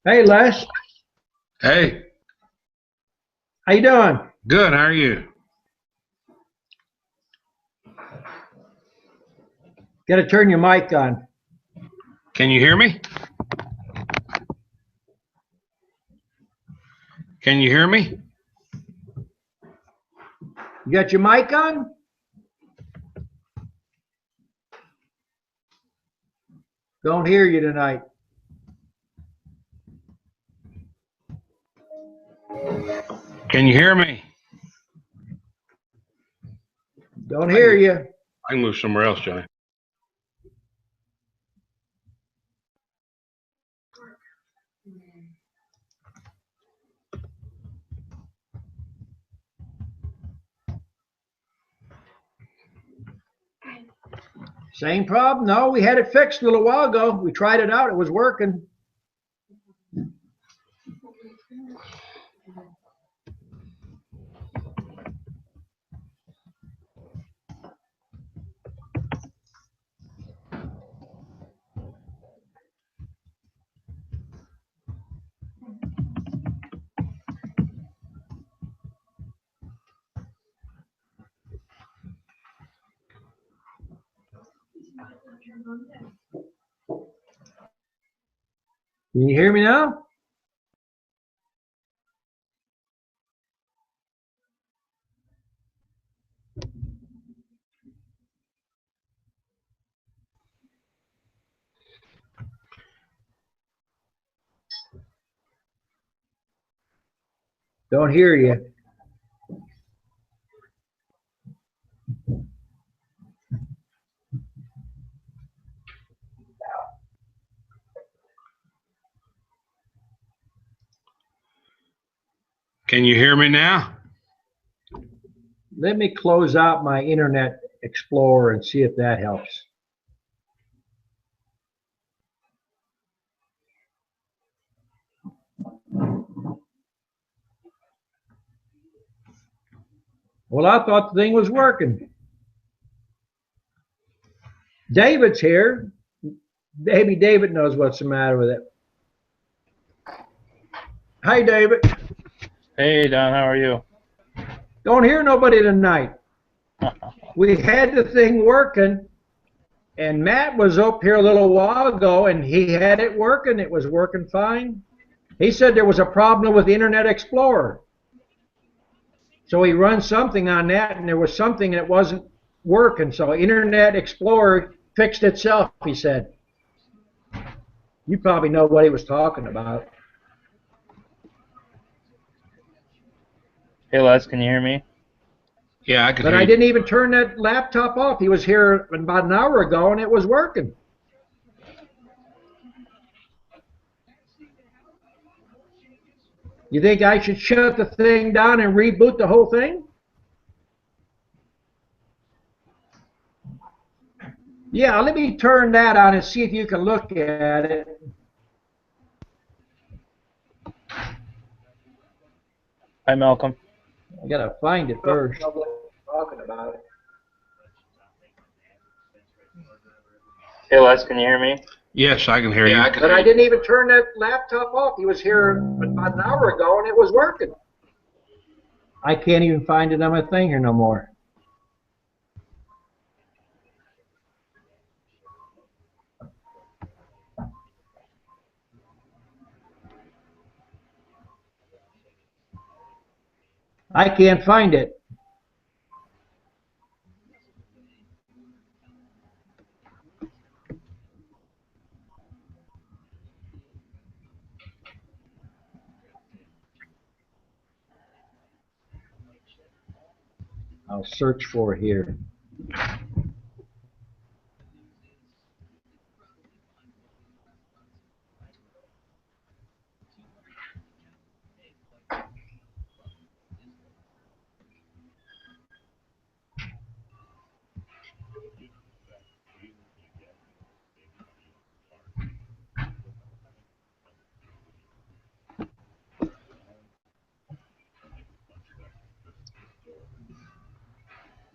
Hey, Les. Hey. How you doing? Good. How are you? Got to turn your mic on. Can you hear me? Can you hear me? You got your mic on? Don't hear you tonight. Can you hear me? Don't hear you. I can move somewhere else, Johnny. Same problem? No, we had it fixed a little while ago. We tried it out. It was working. Can you hear me now? Don't hear you. Can you hear me now? Let me close out my Internet Explorer and see if that helps. Well, I thought the thing was working. David's here. Maybe David knows what's the matter with it. Hi, David. Hey, Don, how are you? Don't hear nobody tonight. We had the thing working, and Matt was up here a little while ago, and he had it working. It was working fine. He said there was a problem with Internet Explorer. So he run something on that, and there was something that wasn't working. So Internet Explorer fixed itself, he said. You probably know what he was talking about. Hey, Les, can you hear me? Yeah, I could But hear I you. didn't even turn that laptop off. He was here about an hour ago, and it was working. You think I should shut the thing down and reboot the whole thing? Yeah, let me turn that on and see if you can look at it. Hi, Malcolm. I gotta find it first. Talking about it. Hey, Les, can you hear me? Yes, I can hear you. But I didn't even turn that laptop off. He was here about an hour ago, and it was working. I can't even find it on my thing here no more. I can't find it. I'll search for it here.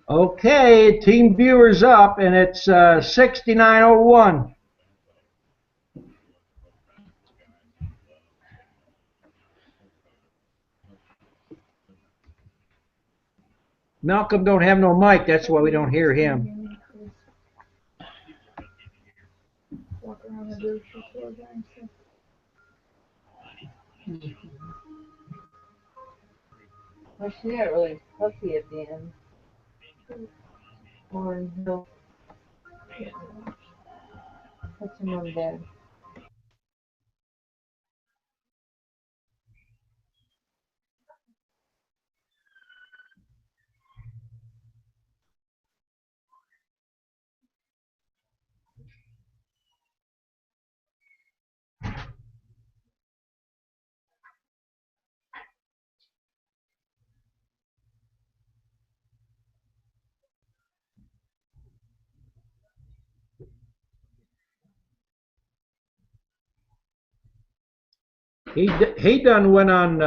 Okay, team viewers up, and it's 6901. Malcolm don't have no mic, that's why we don't hear him. Well, she got really puffy at the end. Or no. What's her mom dad? He done went on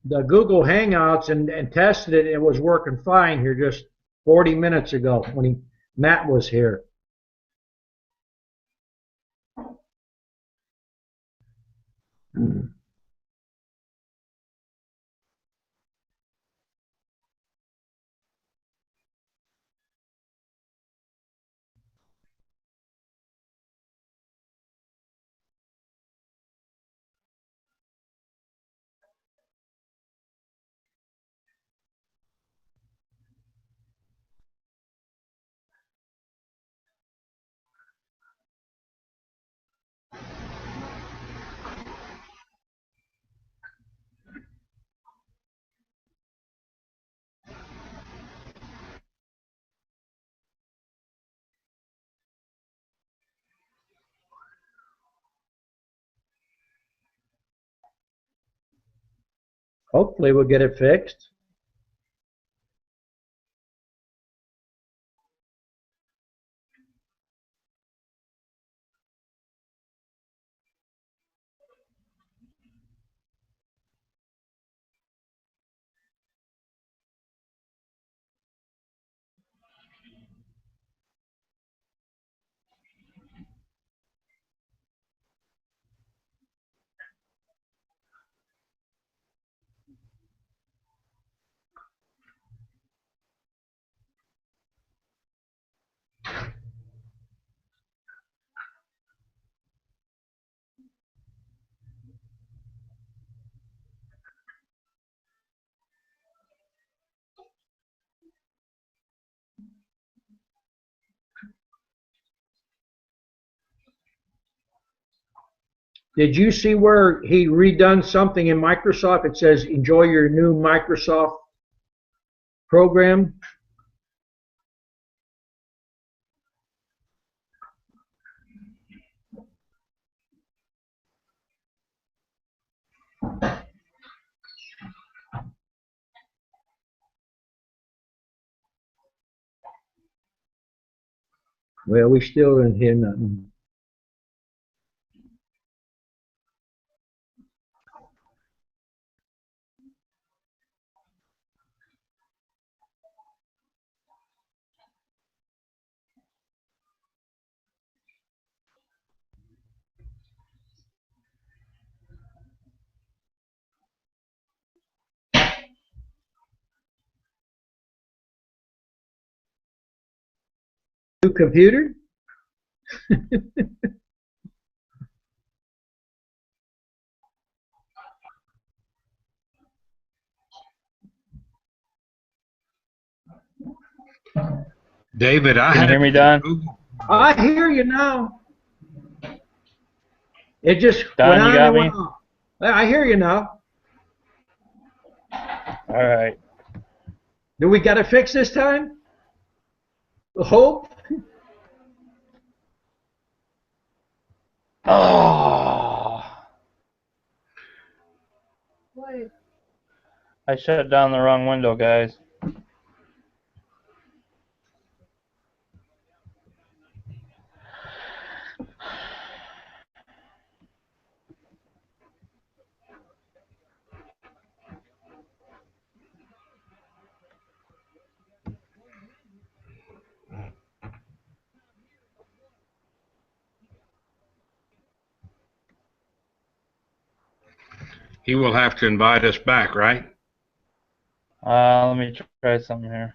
the Google Hangouts and tested it. It was working fine here just 40 minutes ago when Matt was here. Hopefully we'll get it fixed. Did you see where he redone something in Microsoft? It says, enjoy your new Microsoft program. Well, we still didn't hear nothing. New computer? David, I Can you had hear me, Don? Google. I hear you now. It just Don, went you on got and me? went off. I hear you now. All right. Do we got to fix this time? Hope. Oh, What? I shut down the wrong window, guys. He will have to invite us back, right? Let me try something here.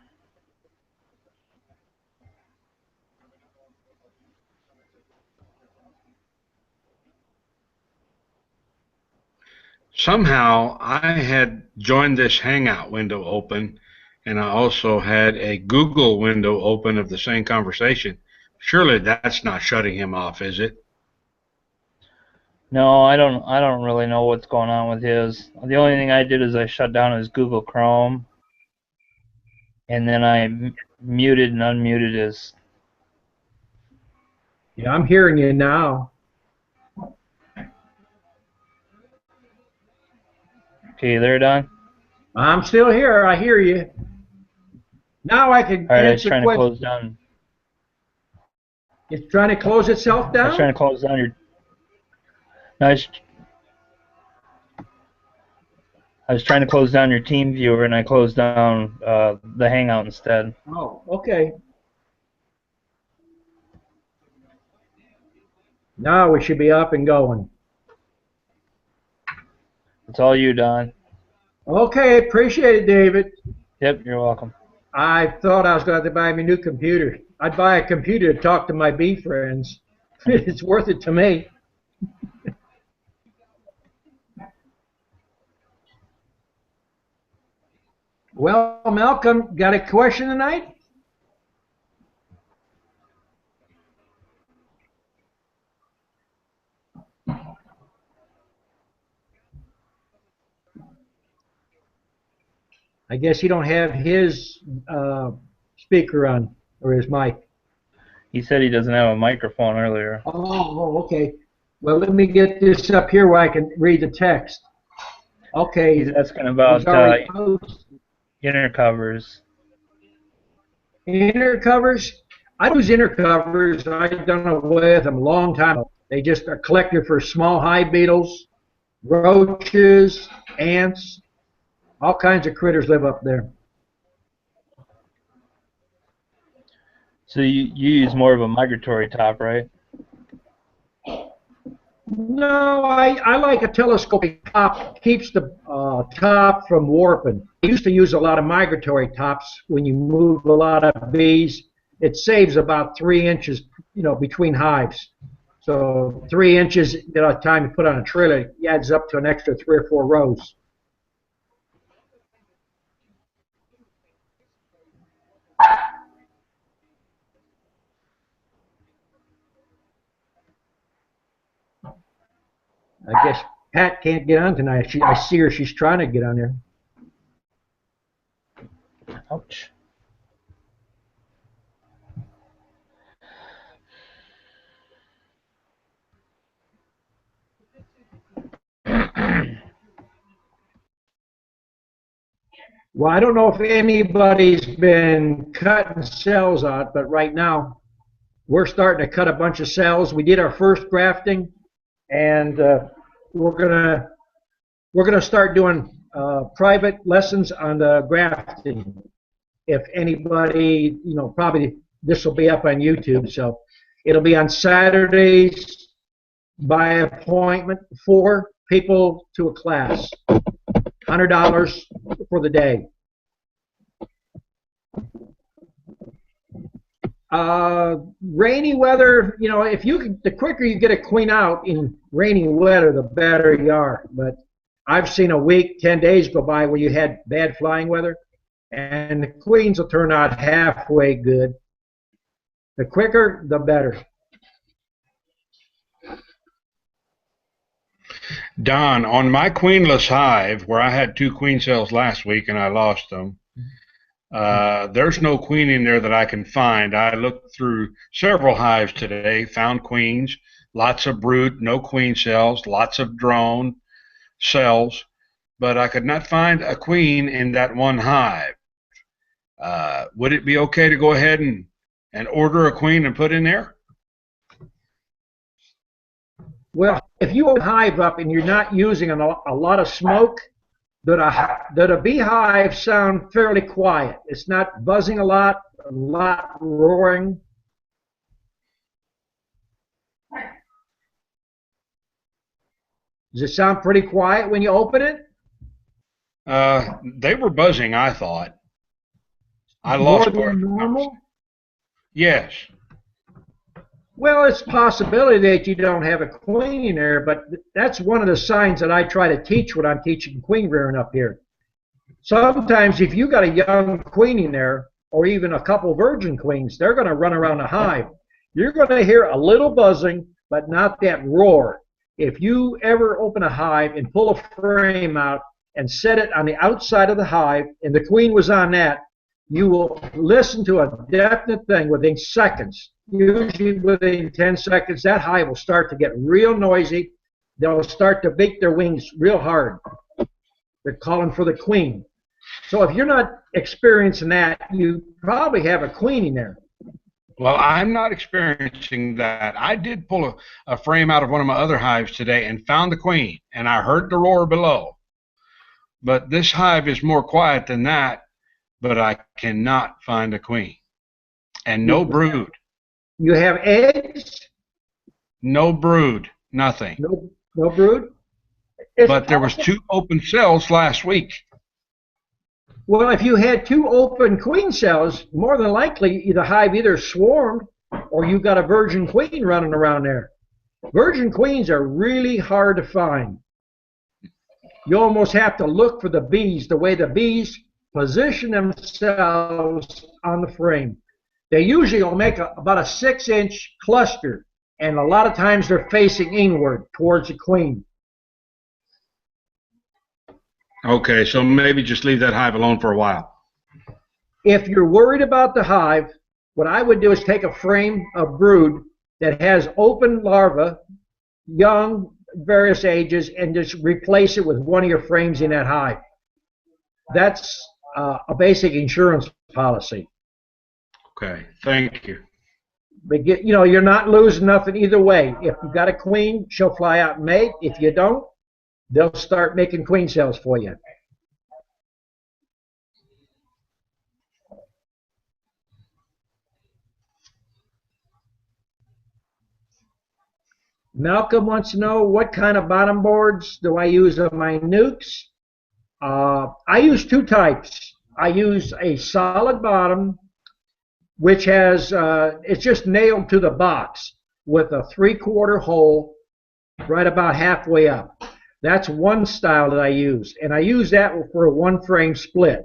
Somehow I had joined this Hangout window open, and I also had a Google window open of the same conversation. Surely that's not shutting him off, is it? No, I don't really know what's going on with his. The only thing I did is I shut down his Google Chrome, and then I muted and unmuted his. Yeah, I'm hearing you now. Okay, there, Don? I'm still here. I hear you. Now I can All right, I was answer trying to questions. close down. It's trying to close itself I was trying down? to close down your. No, I was trying to close down your team viewer, and I closed down the Hangout instead. Oh, okay. Now we should be up and going. It's all you, Don. Okay, appreciate it, David. Yep, you're welcome. I thought I was going to have to buy me a new computer. I'd buy a computer to talk to my bee friends. It's worth it to me. Well, Malcolm, got a question tonight? I guess you don't have his speaker on, or his mic. He said he doesn't have a microphone earlier. Oh, okay. Well, let me get this up here where I can read the text. Okay. He's asking about inner covers. Inner covers? I use inner covers. I've done away with them a long time ago. They just are collected for small hive beetles, roaches, ants, all kinds of critters live up there. So you use more of a migratory top, right? No, I like a telescoping top. Keeps the top from warping. I used to use a lot of migratory tops when you move a lot of bees. It saves about 3 inches, between hives. So 3 inches, time you put on a trailer, it adds up to an extra 3 or 4 rows. I guess Pat can't get on tonight. I see her. She's trying to get on there. Ouch. Well, I don't know if anybody's been cutting cells out, but right now we're starting to cut a bunch of cells. We did our first grafting, and we're gonna start doing private lessons on the grafting. If anybody, probably this will be up on YouTube, so it'll be on Saturdays by appointment, 4 people to a class, $100 for the day. Rainy weather, if the quicker you get a queen out in rainy weather, the better you are. But I've seen a week, 10 days go by where you had bad flying weather, and the queens will turn out halfway good. The quicker, the better. Don, on my queenless hive, where I had 2 queen cells last week and I lost them, there's no queen in there that I can find. I looked through several hives today, found queens, lots of brood, no queen cells, lots of drone cells, but I could not find a queen in that one hive. Would it be okay to go ahead and order a queen and put in there? Well, if you open a hive up and you're not using a lot of smoke, the beehives sound fairly quiet. It's not buzzing a lot roaring. Does it sound pretty quiet when you open it? They were buzzing, I thought. I More lost than normal? Yes. Well, it's a possibility that you don't have a queen in there, but that's one of the signs that I try to teach when I'm teaching queen rearing up here. Sometimes if you got a young queen in there, or even a couple virgin queens, they're going to run around the hive. You're going to hear a little buzzing, but not that roar. If you ever open a hive and pull a frame out and set it on the outside of the hive, and the queen was on that, you will listen to a definite thing within seconds. Usually within 10 seconds, that hive will start to get real noisy. They'll start to beat their wings real hard. They're calling for the queen. So if you're not experiencing that, you probably have a queen in there. Well, I'm not experiencing that. I did pull a frame out of one of my other hives today and found the queen, and I heard the roar below. But this hive is more quiet than that, but I cannot find a queen. And no brood. You have eggs? No brood. Nothing. No brood? But there was 2 open cells last week. Well, if you had 2 open queen cells, more than likely the hive either swarmed or you got a virgin queen running around there. Virgin queens are really hard to find. You almost have to look for the bees, the way the bees position themselves on the frame. They usually will make about a 6-inch cluster, and a lot of times they're facing inward towards the queen. Okay, so maybe just leave that hive alone for a while. If you're worried about the hive, what I would do is take a frame of brood that has open larvae, young, various ages, and just replace it with one of your frames in that hive. That's a basic insurance policy. Okay, thank you. But you're not losing nothing either way. If you got a queen, she'll fly out and mate. If you don't, they'll start making queen cells for you. Malcolm wants to know, what kind of bottom boards do I use on my nucs? I use 2 types. I use a solid bottom, which has, it's just nailed to the box with a 3/4 hole right about halfway up. That's one style that I use, and I use that for a 1-frame split.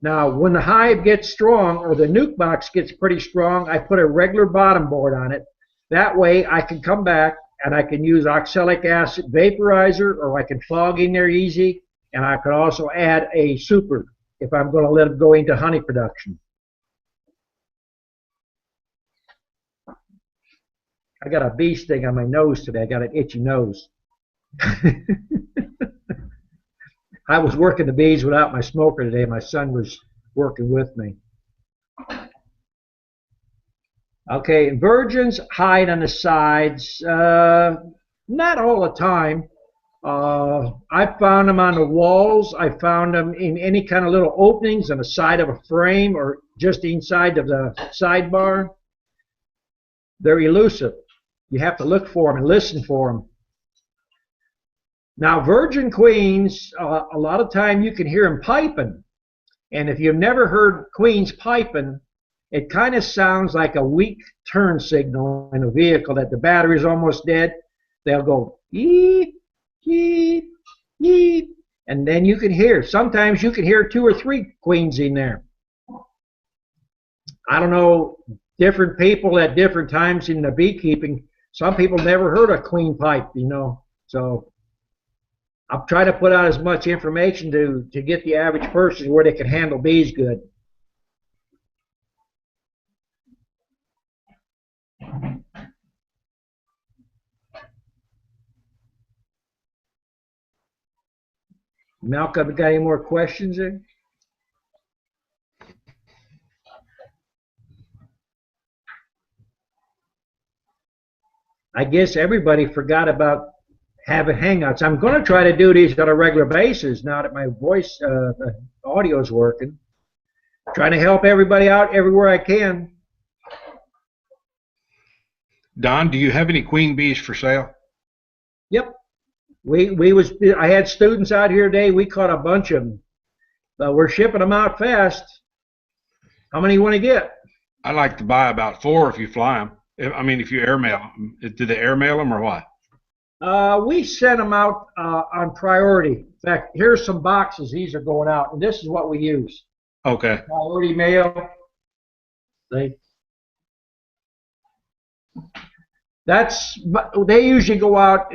Now, when the hive gets strong, or the nuc box gets pretty strong, I put a regular bottom board on it. That way I can come back and I can use oxalic acid vaporizer, or I can fog in there easy, and I can also add a super if I'm going to let it go into honey production. I got a bee sting on my nose today. I got an itchy nose. I was working the bees without my smoker today. My son was working with me. Okay, virgins hide on the sides. Not all the time. I found them on the walls. I found them in any kind of little openings on the side of a frame or just inside of the sidebar. They're elusive. You have to look for them and listen for them. Now, virgin queens, a lot of time you can hear them piping. And if you've never heard queens piping, it kind of sounds like a weak turn signal in a vehicle that the battery is almost dead. They'll go eep, eep, eep, and then you can hear. Sometimes you can hear 2 or 3 queens in there. I don't know different people at different times in the beekeeping. Some people never heard of queen pipe, you know. So I'm trying to put out as much information to get the average person where they can handle bees good. Malcolm, got any more questions there? I guess everybody forgot about having hangouts. I'm going to try to do these on a regular basis now that my voice, the audio is working. Trying to help everybody out everywhere I can. Don, do you have any queen bees for sale? Yep. I had students out here today. We caught a bunch of them. We're shipping them out fast. How many you want to get? I'd like to buy about 4 if you fly them. I mean, if you airmail them. Do they airmail them or what? We sent them out on priority. In fact, here's some boxes. These are going out, and this is what we use. Okay. Priority mail. They usually go out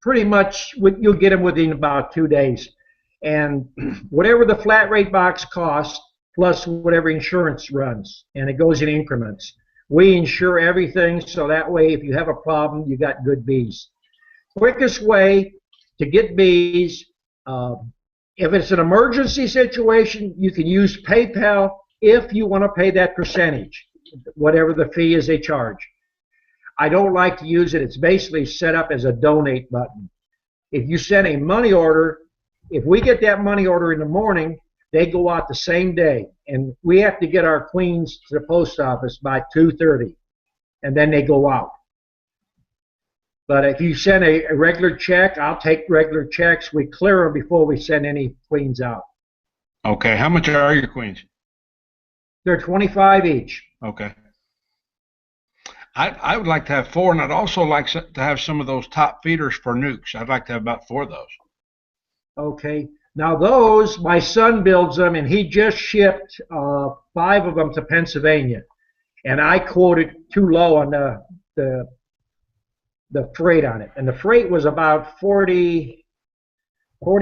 pretty much. You'll get them within about 2 days, and whatever the flat rate box costs plus whatever insurance runs, and it goes in increments. We insure everything, so that way if you have a problem, you got good bees. Quickest way to get bees, if it's an emergency situation, you can use PayPal if you want to pay that percentage, whatever the fee is they charge. I don't like to use it. It's basically set up as a donate button. If you send a money order, if we get that money order in the morning, they go out the same day, and we have to get our queens to the post office by 2:30, and then they go out. But if you send a regular check, I'll take regular checks. We clear them before we send any queens out. Okay. How much are your queens? They're 25 each. Okay. I would like to have 4, and I'd also like to have some of those top feeders for nucs. I'd like to have about 4 of those. Okay. Now those, my son builds them, and he just shipped 5 of them to Pennsylvania, and I quoted too low on the freight on it, and the freight was about $40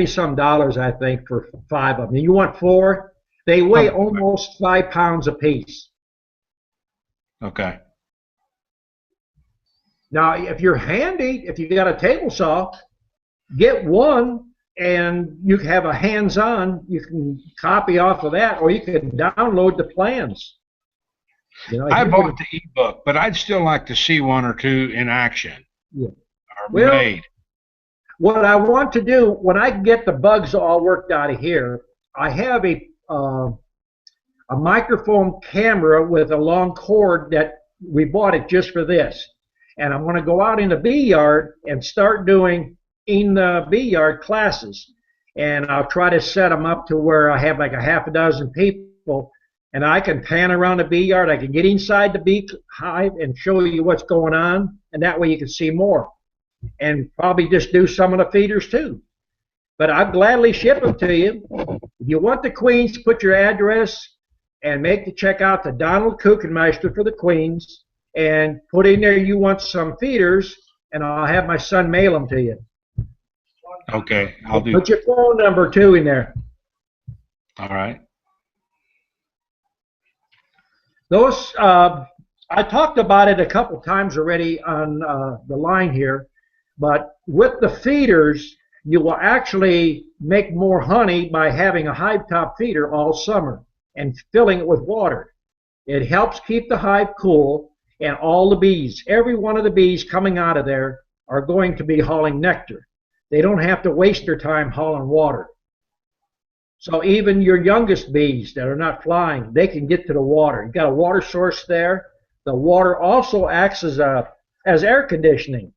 some, I think, for 5 of them. And you want 4? They weigh almost 5 pounds apiece. Okay. Now, if you're handy, if you got a table saw, get one. And you have a hands-on, you can copy off of that, or you can download the plans. You know, I bought the ebook, but I'd still like to see 1 or 2 in action. Yeah. Or Well, made. what I want to do, when I get the bugs all worked out of here, I have a microphone camera with a long cord that we bought it just for this. And I'm going to go out in the bee yard and start doing in the bee yard classes, and I'll try to set them up to where I have like a half a dozen people, and I can pan around the bee yard. I can get inside the bee hive and show you what's going on, and that way you can see more, and probably just do some of the feeders too. But I'd gladly ship them to you. If you want the queens, put your address and make the check out to Donald Kuchenmeister for the queens, and put in there you want some feeders, and I'll have my son mail them to you. Okay, I'll do. Put your phone number too in there. All right. Those I talked about it a couple times already on the line here, but with the feeders, you will actually make more honey by having a hive top feeder all summer and filling it with water. It helps keep the hive cool, and all the bees, every one of the bees coming out of there are going to be hauling nectar. They don't have to waste their time hauling water. So even your youngest bees that are not flying, they can get to the water. You've got a water source there. The water also acts as air conditioning.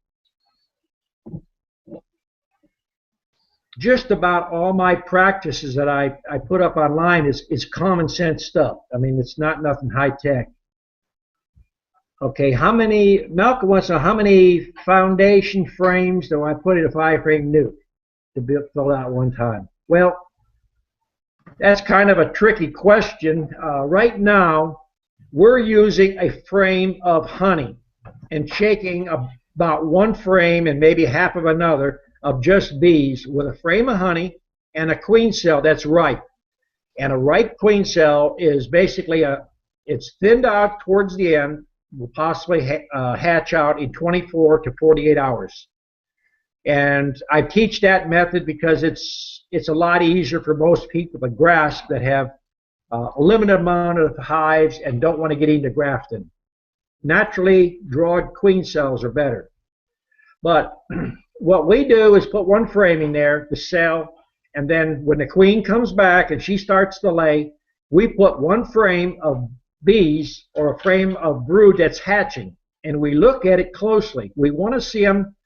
Just about all my practices that I put up online is common sense stuff. I mean, it's not nothing high tech. Okay, Malcolm wants to know how many foundation frames do I put in a 5-frame nuc to fill out one time? Well, that's kind of a tricky question. Right now, we're using a frame of honey and shaking about one frame and maybe half of another of just bees with a frame of honey and a queen cell that's ripe. And a ripe queen cell is basically it's thinned out towards the end, will possibly hatch out in 24 to 48 hours. And I teach that method because it's a lot easier for most people to grasp that have a limited amount of hives and don't want to get into grafting. Naturally drawn queen cells are better. But what we do is put one frame in there, the cell, and then when the queen comes back and she starts to lay, we put one frame of bees or a frame of brood that's hatching, and we look at it closely. We want to see them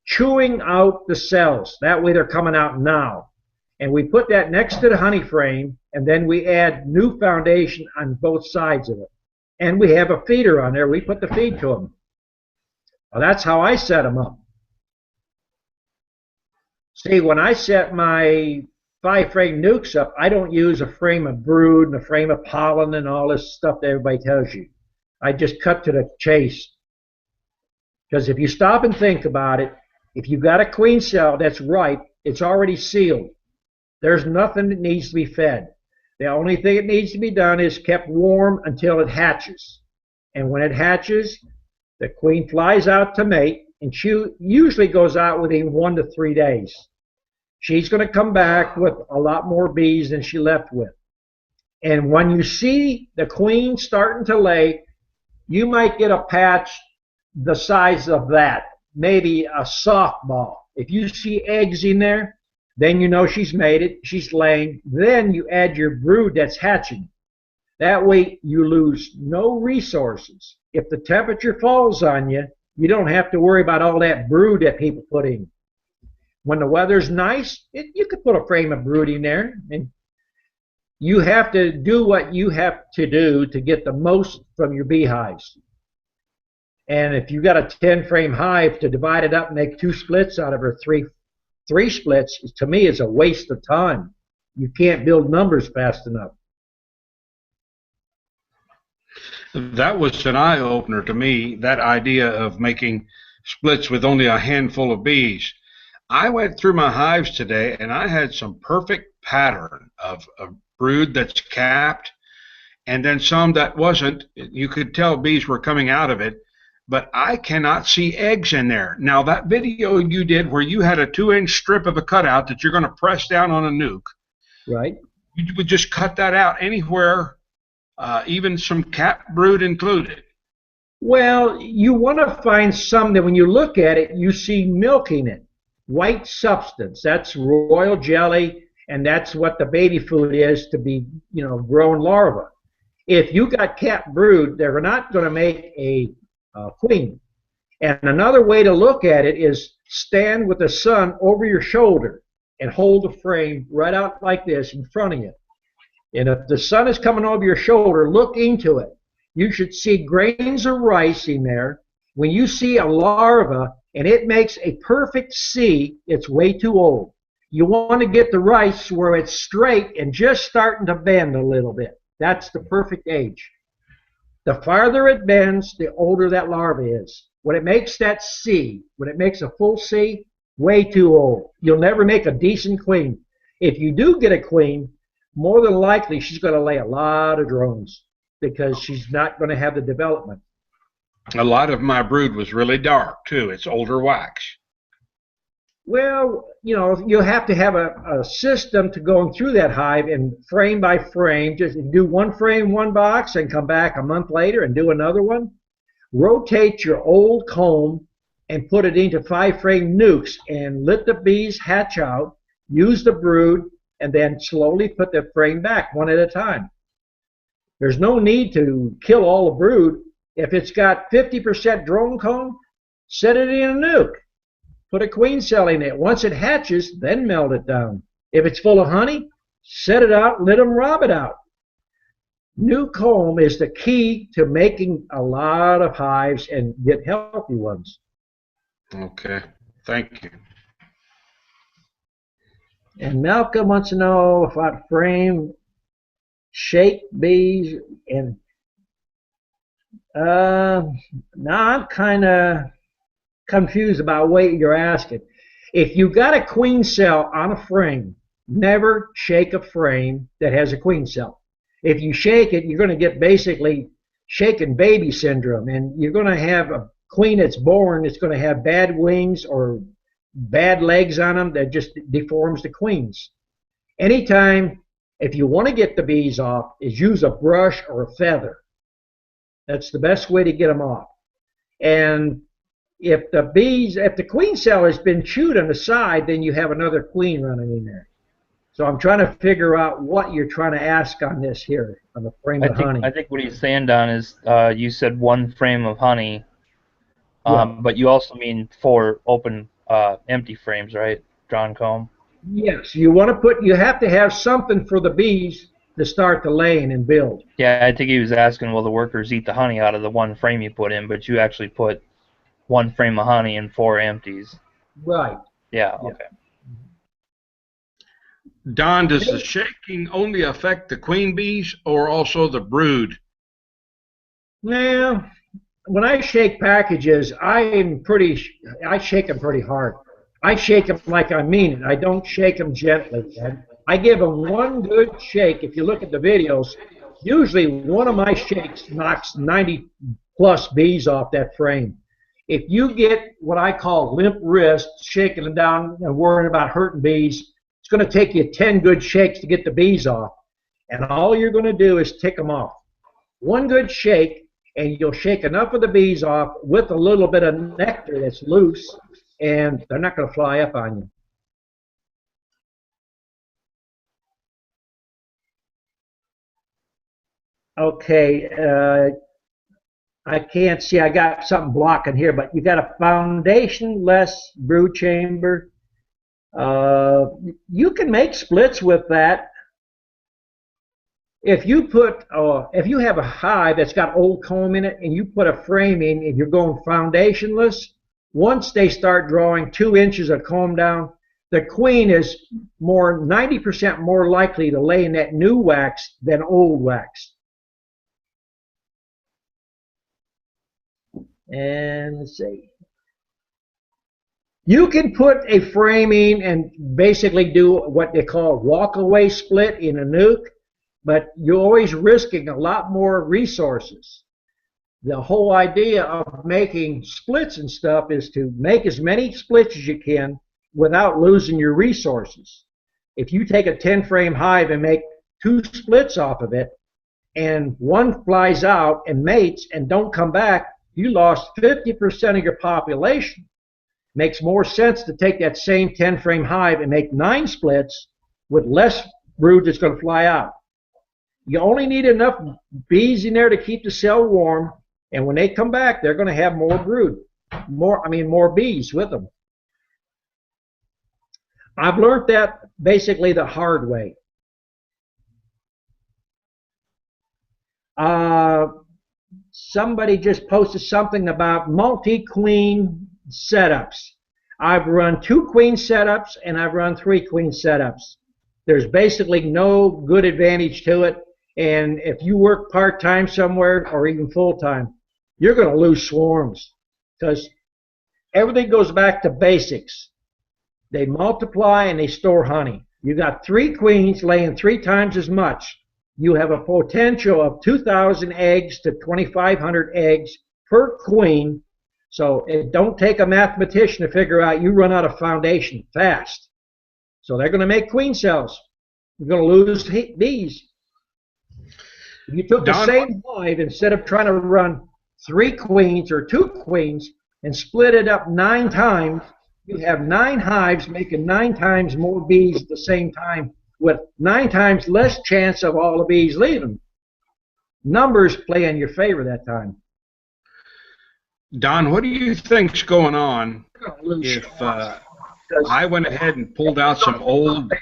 chewing out the cells. That way they're coming out now. And we put that next to the honey frame, and then we add new foundation on both sides of it. And we have a feeder on there. We put the feed to them. Well, that's how I set them up. See, when I set my 5-frame nucs up, I don't use a frame of brood and a frame of pollen and all this stuff that everybody tells you. I just cut to the chase. Because if you stop and think about it, if you've got a queen cell that's ripe, it's already sealed. There's nothing that needs to be fed. The only thing that needs to be done is kept warm until it hatches. And when it hatches, the queen flies out to mate, and she usually goes out within 1 to 3 days. She's going to come back with a lot more bees than she left with. And when you see the queen starting to lay, you might get a patch the size of that, maybe a softball. If you see eggs in there, then you know she's made it, she's laying. Then you add your brood that's hatching. That way you lose no resources. If the temperature falls on you, you don't have to worry about all that brood that people put in. When the weather's nice, you could put a frame of brood in there. And you have to do what you have to do to get the most from your beehives. And if you got a 10-frame hive, to divide it up and make 2 splits out of her, three splits, to me is a waste of time. You can't build numbers fast enough. That was an eye-opener to me, that idea of making splits with only a handful of bees. I went through my hives today, and I had some perfect pattern of brood that's capped, and then some that wasn't. You could tell bees were coming out of it, but I cannot see eggs in there. Now, that video you did where you had a 2-inch strip of a cutout that you're going to press down on a nuc, right? You would just cut that out anywhere, even some capped brood included. Well, you want to find some that when you look at it, you see milk in it. White substance. That's royal jelly, and that's what the baby food is to be, grown larvae. If you got capped brood, they're not going to make a queen. And another way to look at it is stand with the sun over your shoulder and hold the frame right out like this in front of you. And if the sun is coming over your shoulder, look into it. You should see grains of rice in there. When you see a larva and it makes a perfect C, it's way too old. You want to get the rice where it's straight and just starting to bend a little bit. That's the perfect age. The farther it bends, the older that larva is. When it makes that C, when it makes a full C, way too old. You'll never make a decent queen. If you do get a queen, more than likely she's going to lay a lot of drones because she's not going to have the development. A lot of my brood was really dark, too. It's older wax. Well, you'll have to have a system to going through that hive and frame by frame. Just do one frame, one box, and come back a month later and do another one. Rotate your old comb and put it into 5-frame nucs and let the bees hatch out, use the brood, and then slowly put the frame back one at a time. There's no need to kill all the brood. If it's got 50% drone comb, set it in a nuc. Put a queen cell in it. Once it hatches, then melt it down. If it's full of honey, set it out, let them rob it out. New comb is the key to making a lot of hives and get healthy ones. Okay, thank you. And Malcolm wants to know if I frame shake bees and Uh, Now I'm kind of confused about what you're asking. If you got a queen cell on a frame, never shake a frame that has a queen cell. If you shake it, you're going to get basically shaken baby syndrome, and you're going to have a queen that's born that's going to have bad wings or bad legs on them that just deforms the queens. Anytime, if you want to get the bees off, is use a brush or a feather. That's the best way to get them off. And if the queen cell has been chewed on the side, then you have another queen running in there. So I'm trying to figure out what you're trying to ask on this here, on the frame of honey. I think what he's saying, Don, is you said one frame of honey, Yeah. but you also mean 4 open, empty frames, right? Drawn comb. Yes, you have to have something for the bees to start the laying and build. Yeah, I think he was asking, will the workers eat the honey out of the one frame you put in? But you actually put one frame of honey and 4 empties. Right. Yeah. Yeah. Okay. Don, does the shaking only affect the queen bees or also the brood? Now, when I shake packages, I shake them pretty hard. I shake them like I mean it. I don't shake them gently. I give them one good shake. If you look at the videos, usually one of my shakes knocks 90 plus bees off that frame. If you get what I call limp wrists, shaking them down and worrying about hurting bees, it's going to take you 10 good shakes to get the bees off. And all you're going to do is tick them off. One good shake, and you'll shake enough of the bees off with a little bit of nectar that's loose, and they're not going to fly up on you. Okay, I can't see. I got something blocking here, but you got a foundationless brood chamber. You can make splits with that. If you have a hive that's got old comb in it and you put a frame in and you're going foundationless, once they start drawing 2 inches of comb down, the queen is 90% more likely to lay in that new wax than old wax. And let's see. You can put a frame in and basically do what they call walk-away split in a nuke, but you're always risking a lot more resources. The whole idea of making splits and stuff is to make as many splits as you can without losing your resources. If you take a 10 frame hive and make 2 splits off of it, and one flies out and mates and don't come back, you lost 50% of your population. Makes more sense to take that same 10 frame hive and make 9 splits with less brood that's going to fly out. You only need enough bees in there to keep the cell warm, and when they come back, they're going to have more brood, more bees with them. I've learned that basically the hard way. Somebody just posted something about multi-queen setups. I've run 2 queen setups and I've run 3 queen setups. There's basically no good advantage to it, and if you work part-time somewhere or even full-time, you're going to lose swarms because everything goes back to basics. They multiply and they store honey. You got 3 queens laying 3 times as much. You have a potential of 2,000 eggs to 2,500 eggs per queen. So it don't take a mathematician to figure out you run out of foundation fast. So they're going to make queen cells. You're going to lose bees. If you took the same hive, instead of trying to run 3 queens or 2 queens and split it up 9 times, you have 9 hives making 9 times more bees at the same time with 9 times less chance of all the bees leaving. Numbers play in your favor that time. Don, what do you think's going on if I went ahead and pulled out some old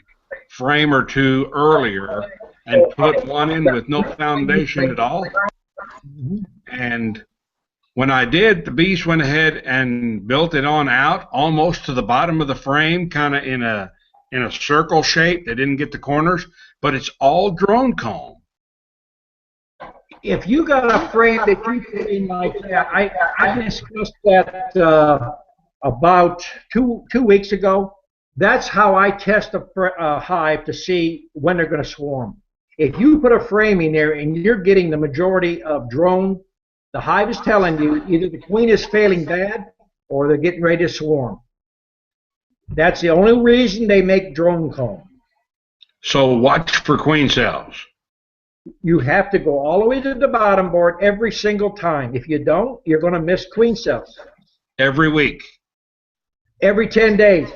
frame or 2 earlier and put one in with no foundation at all? And when I did, the bees went ahead and built it on out almost to the bottom of the frame, kind of in a circle shape. They didn't get the corners, but it's all drone comb. If you got a frame that you put in like that, I discussed that about two weeks ago. That's how I test a hive to see when they're going to swarm. If you put a frame in there and you're getting the majority of drone, the hive is telling you either the queen is failing bad or they're getting ready to swarm. That's the only reason they make drone comb. So watch for queen cells. You have to go all the way to the bottom board every single time. If you don't, you're going to miss queen cells. Every week? Every 10 days.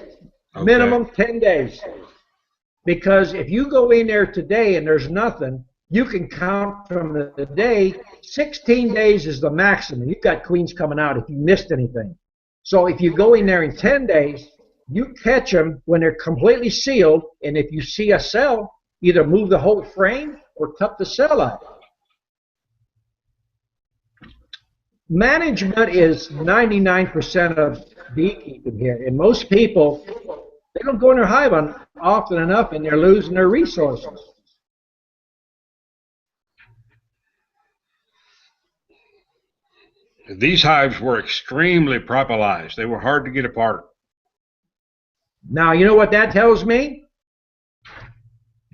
Okay. Minimum 10 days. Because if you go in there today and there's nothing, you can count from the day. 16 days is the maximum. You've got queens coming out if you missed anything. So if you go in there in 10 days, you catch them when they're completely sealed, and if you see a cell, either move the whole frame or cut the cell out. Management is 99% of beekeeping here, and most people, they don't go in their hive often enough, and they're losing their resources. These hives were extremely propolized. They were hard to get apart. Now, you know what that tells me?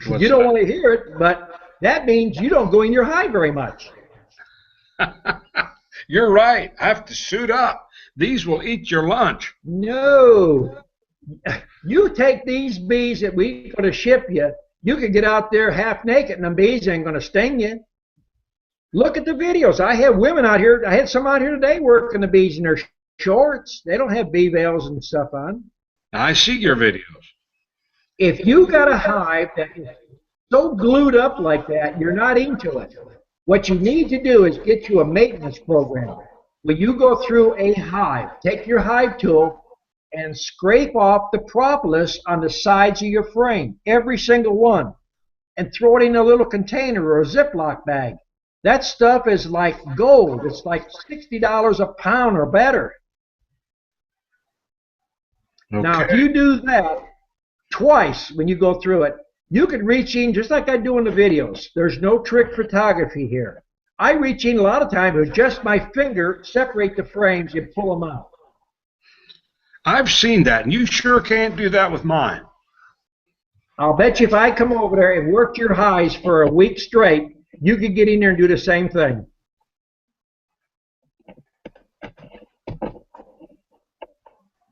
What's you don't that? want to hear it, but that means you don't go in your hive very much. You're right. I have to suit up. These will eat your lunch. No. You take these bees that we're going to ship you, you can get out there half naked and them bees ain't going to sting you. Look at the videos. I have women out here. I had some out here today working the bees in their shorts. They don't have bee veils and stuff on. I see your videos. If you got a hive that is so glued up like that, you're not into it. What you need to do is get you a maintenance program. When you go through a hive, take your hive tool and scrape off the propolis on the sides of your frame, every single one, and throw it in a little container or a Ziploc bag. That stuff is like gold. It's like $60 a pound or better. Okay. Now, if you do that twice when you go through it, you can reach in just like I do in the videos. There's no trick photography here. I reach in a lot of times with just my finger, separate the frames, and pull them out. I've seen that, and you sure can't do that with mine. I'll bet you if I come over there and work your hives for a week straight, you could get in there and do the same thing.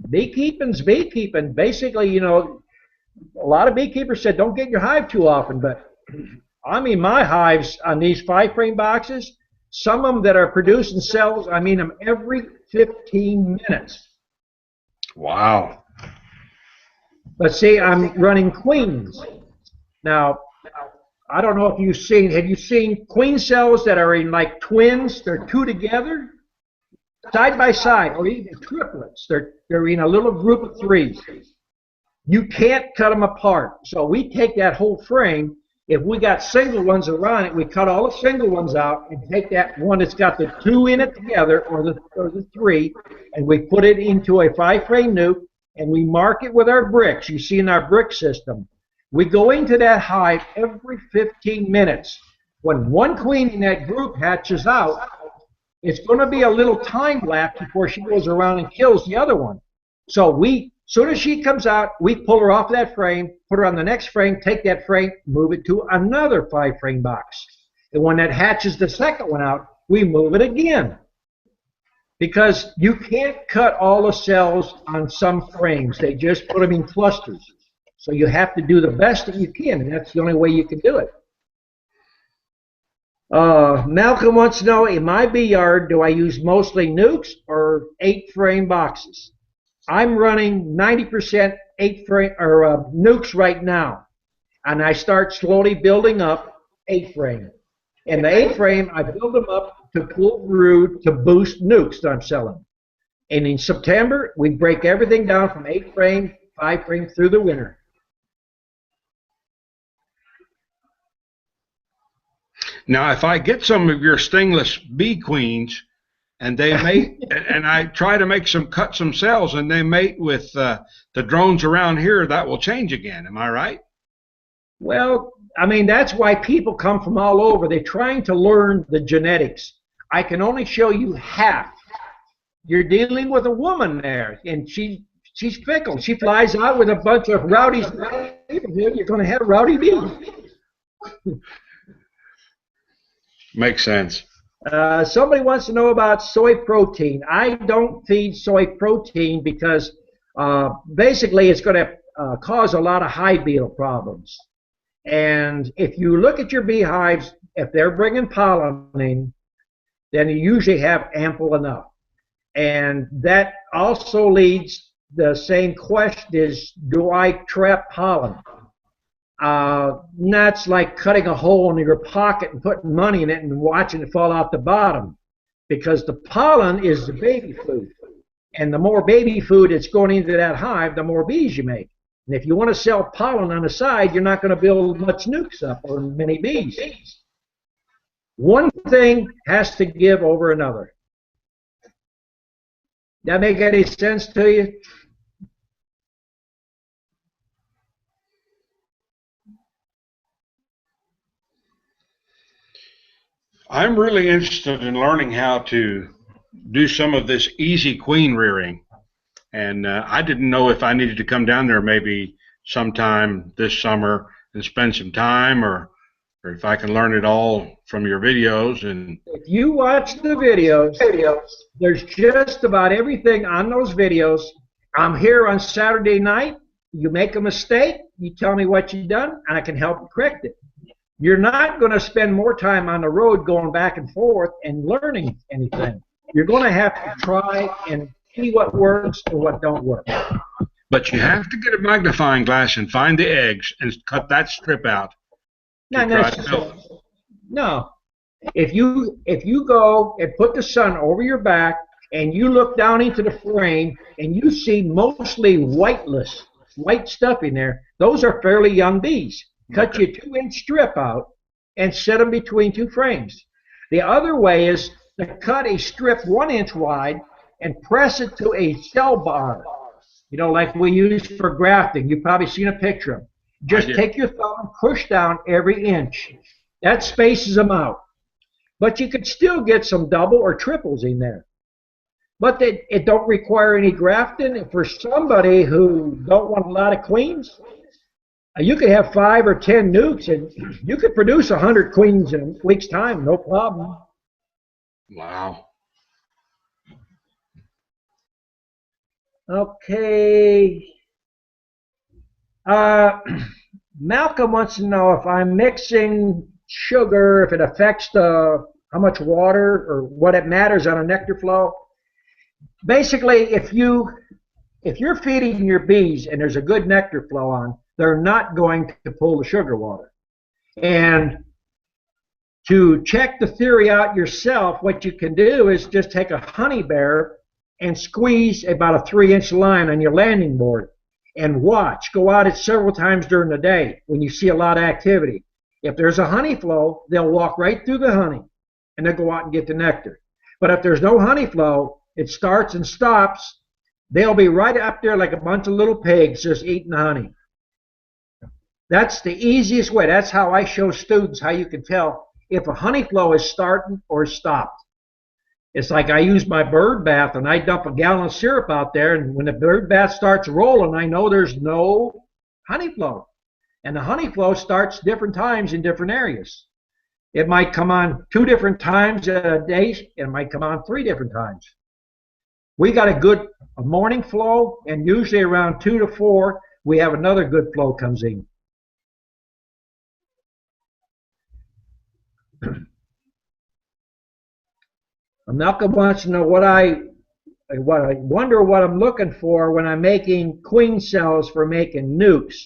Beekeeping's beekeeping. Basically, you know, a lot of beekeepers said don't get in your hive too often, but I mean my hives on these 5-frame boxes, some of them that are producing cells, I mean them every 15 minutes. Wow. But see, I'm running queens. Now, I don't know if you've seen, have you seen queen cells that are in like twins? They're two together, side by side, or even triplets. They're in a little group of threes. You can't cut them apart. So we take that whole frame. If we got single ones around it, we cut all the single ones out and take that one that's got the two in it together, or the three, and we put it into a 5-frame nuke, and we mark it with our bricks. You see in our brick system. We go into that hive every 15 minutes. When one queen in that group hatches out, it's going to be a little time lapse before she goes around and kills the other one. So soon as she comes out, we pull her off that frame, put her on the next frame, take that frame, move it to another 5-frame box. And when that hatches the second one out, we move it again. Because you can't cut all the cells on some frames. They just put them in clusters. So you have to do the best that you can, and that's the only way you can do it. Malcolm wants to know, in my bee yard, do I use mostly nukes or 8-frame boxes? I'm running 90% 8-frame or nukes right now, and I start slowly building up 8-frame. And the 8-frame, I build them up to pull brood to boost nukes that I'm selling. And in September, we break everything down from 8-frame, 5-frame through the winter. Now, if I get some of your stingless bee queens, and they mate, and I try to cut some cells, and they mate with the drones around here, that will change again. Am I right? Well, I mean, that's why people come from all over. They're trying to learn the genetics. I can only show you half. You're dealing with a woman there, and she's fickle. She flies out with a bunch of rowdies in the neighborhood. You're going to have rowdy bees. Makes sense. Somebody wants to know about soy protein. I don't feed soy protein because basically it's going to cause a lot of hive beetle problems. And if you look at your beehives, if they're bringing pollen in, then you usually have ample enough. And that also leads the same question is, do I trap pollen? That's like cutting a hole in your pocket and putting money in it and watching it fall out the bottom, because the pollen is the baby food, and the more baby food that's going into that hive, the more bees you make. And if you want to sell pollen on the side, you're not going to build much nucs up or many bees. One thing has to give over another. That make any sense to you? I'm really interested in learning how to do some of this easy queen rearing. And I didn't know if I needed to come down there maybe sometime this summer and spend some time, or if I can learn it all from your videos. And if you watch the videos, there's just about everything on those videos. I'm here on Saturday night. You make a mistake, you tell me what you've done, and I can help you correct it. You're not going to spend more time on the road going back and forth and learning anything. You're going to have to try and see what works and what don't work. But you have to get a magnifying glass and find the eggs and cut that strip out. Not necessarily. No. If you go and put the sun over your back and you look down into the frame and you see mostly white stuff in there, those are fairly young bees. Cut your 2-inch strip out and set them between two frames. The other way is to cut a strip 1 inch wide and press it to a cell bar, you know, like we use for grafting. You've probably seen a picture of them. Just take your thumb and push down every inch. That spaces them out. But you could still get some double or triples in there. But it don't require any grafting. For somebody who don't want a lot of queens, you could have 5 or 10 nucs, and you could produce 100 queens in a week's time, no problem. Wow. Okay. Malcolm wants to know if I'm mixing sugar, if it affects how much water or what it matters on a nectar flow. Basically, if you're feeding your bees and there's a good nectar flow on, they're not going to pull the sugar water. And to check the theory out yourself, what you can do is just take a honey bear and squeeze about a 3-inch line on your landing board and watch. Go out it several times during the day when you see a lot of activity. If there's a honey flow, they'll walk right through the honey and they'll go out and get the nectar. But if there's no honey flow, it starts and stops. They'll be right up there like a bunch of little pigs just eating the honey. That's the easiest way. That's how I show students how you can tell if a honey flow is starting or stopped. It's like I use my bird bath and I dump a gallon of syrup out there, and when the bird bath starts rolling, I know there's no honey flow. And the honey flow starts different times in different areas. It might come on 2 different times a day. It might come on 3 different times. We got a morning flow, and usually around 2 to 4, we have another good flow comes in. Malcolm wants to know what I wonder what I'm looking for when I'm making queen cells for making nucs.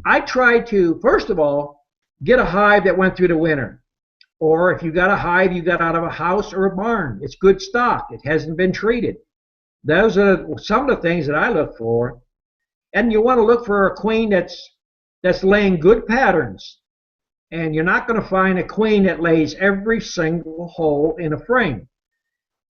I try to, first of all, get a hive that went through the winter. Or if you got a hive you got out of a house or a barn, it's good stock. It hasn't been treated. Those are some of the things that I look for. And you want to look for a queen that's laying good patterns. And you're not going to find a queen that lays every single hole in a frame.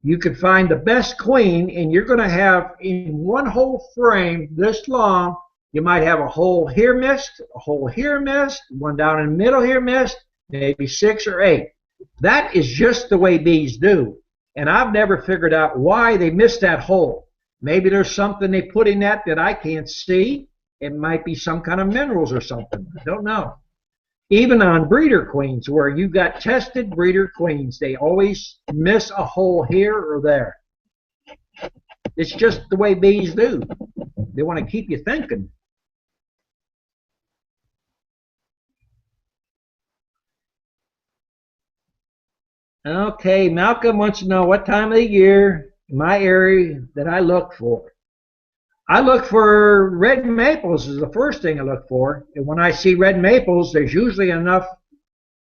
You can find the best queen, and you're going to have in one whole frame this long You might have a hole here missed, a hole here missed, one down in the middle here missed, maybe 6 or 8. That is just the way bees do. And I've never figured out why they missed that hole. Maybe there's something they put in that I can't see. It might be some kind of minerals or something. I don't know. Even on breeder queens, where you've got tested breeder queens, they always miss a hole here or there. It's just the way bees do. They want to keep you thinking. Okay, Malcolm wants to know what time of the year in my area that I look for. I look for red maples is the first thing I look for. And when I see red maples, there's usually enough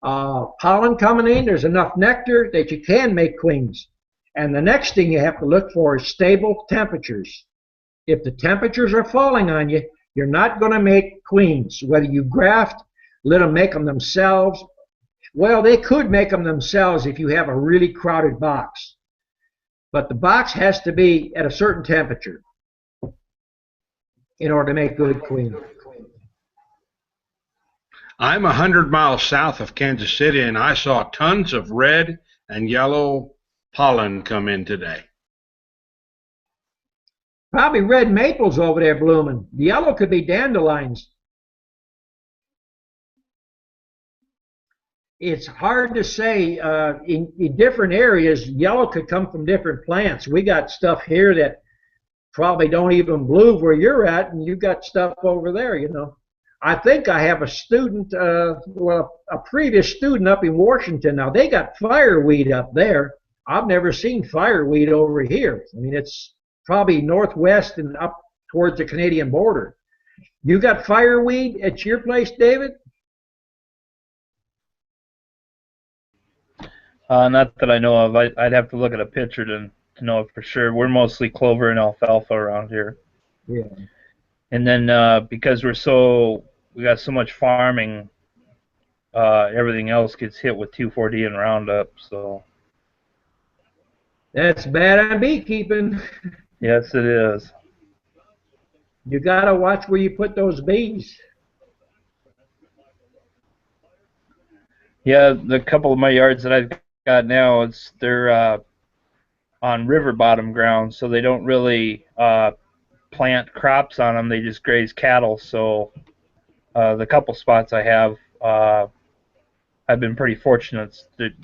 pollen coming in, there's enough nectar that you can make queens. And the next thing you have to look for is stable temperatures. If the temperatures are falling on you, you're not going to make queens. Whether you graft, let them make them themselves. Well, they could make them themselves if you have a really crowded box. But the box has to be at a certain temperature in order to make good queens. I'm 100 miles south of Kansas City, and I saw tons of red and yellow pollen come in today. Probably red maples over there blooming. The yellow could be dandelions. It's hard to say. In different areas, yellow could come from different plants. We got stuff here that probably don't even bloom where you're at, and you got stuff over there, you know. I think I have a student, well, a previous student up in Washington. Now, they got fireweed up there. I've never seen fireweed over here. I mean, it's probably northwest and up towards the Canadian border. You got fireweed at your place, David? Not that I know of. I'd have to look at a picture to know it for sure. We're mostly clover and alfalfa around here. Yeah. And then because we got so much farming, everything else gets hit with 2,4-D and Roundup. So That's bad on beekeeping. yes, it is. You got to watch where you put those bees. Yeah, the couple of my yards that I've got now, they're on river bottom ground, so they don't really plant crops on them. They just graze cattle. So the couple spots I have, I've been pretty fortunate that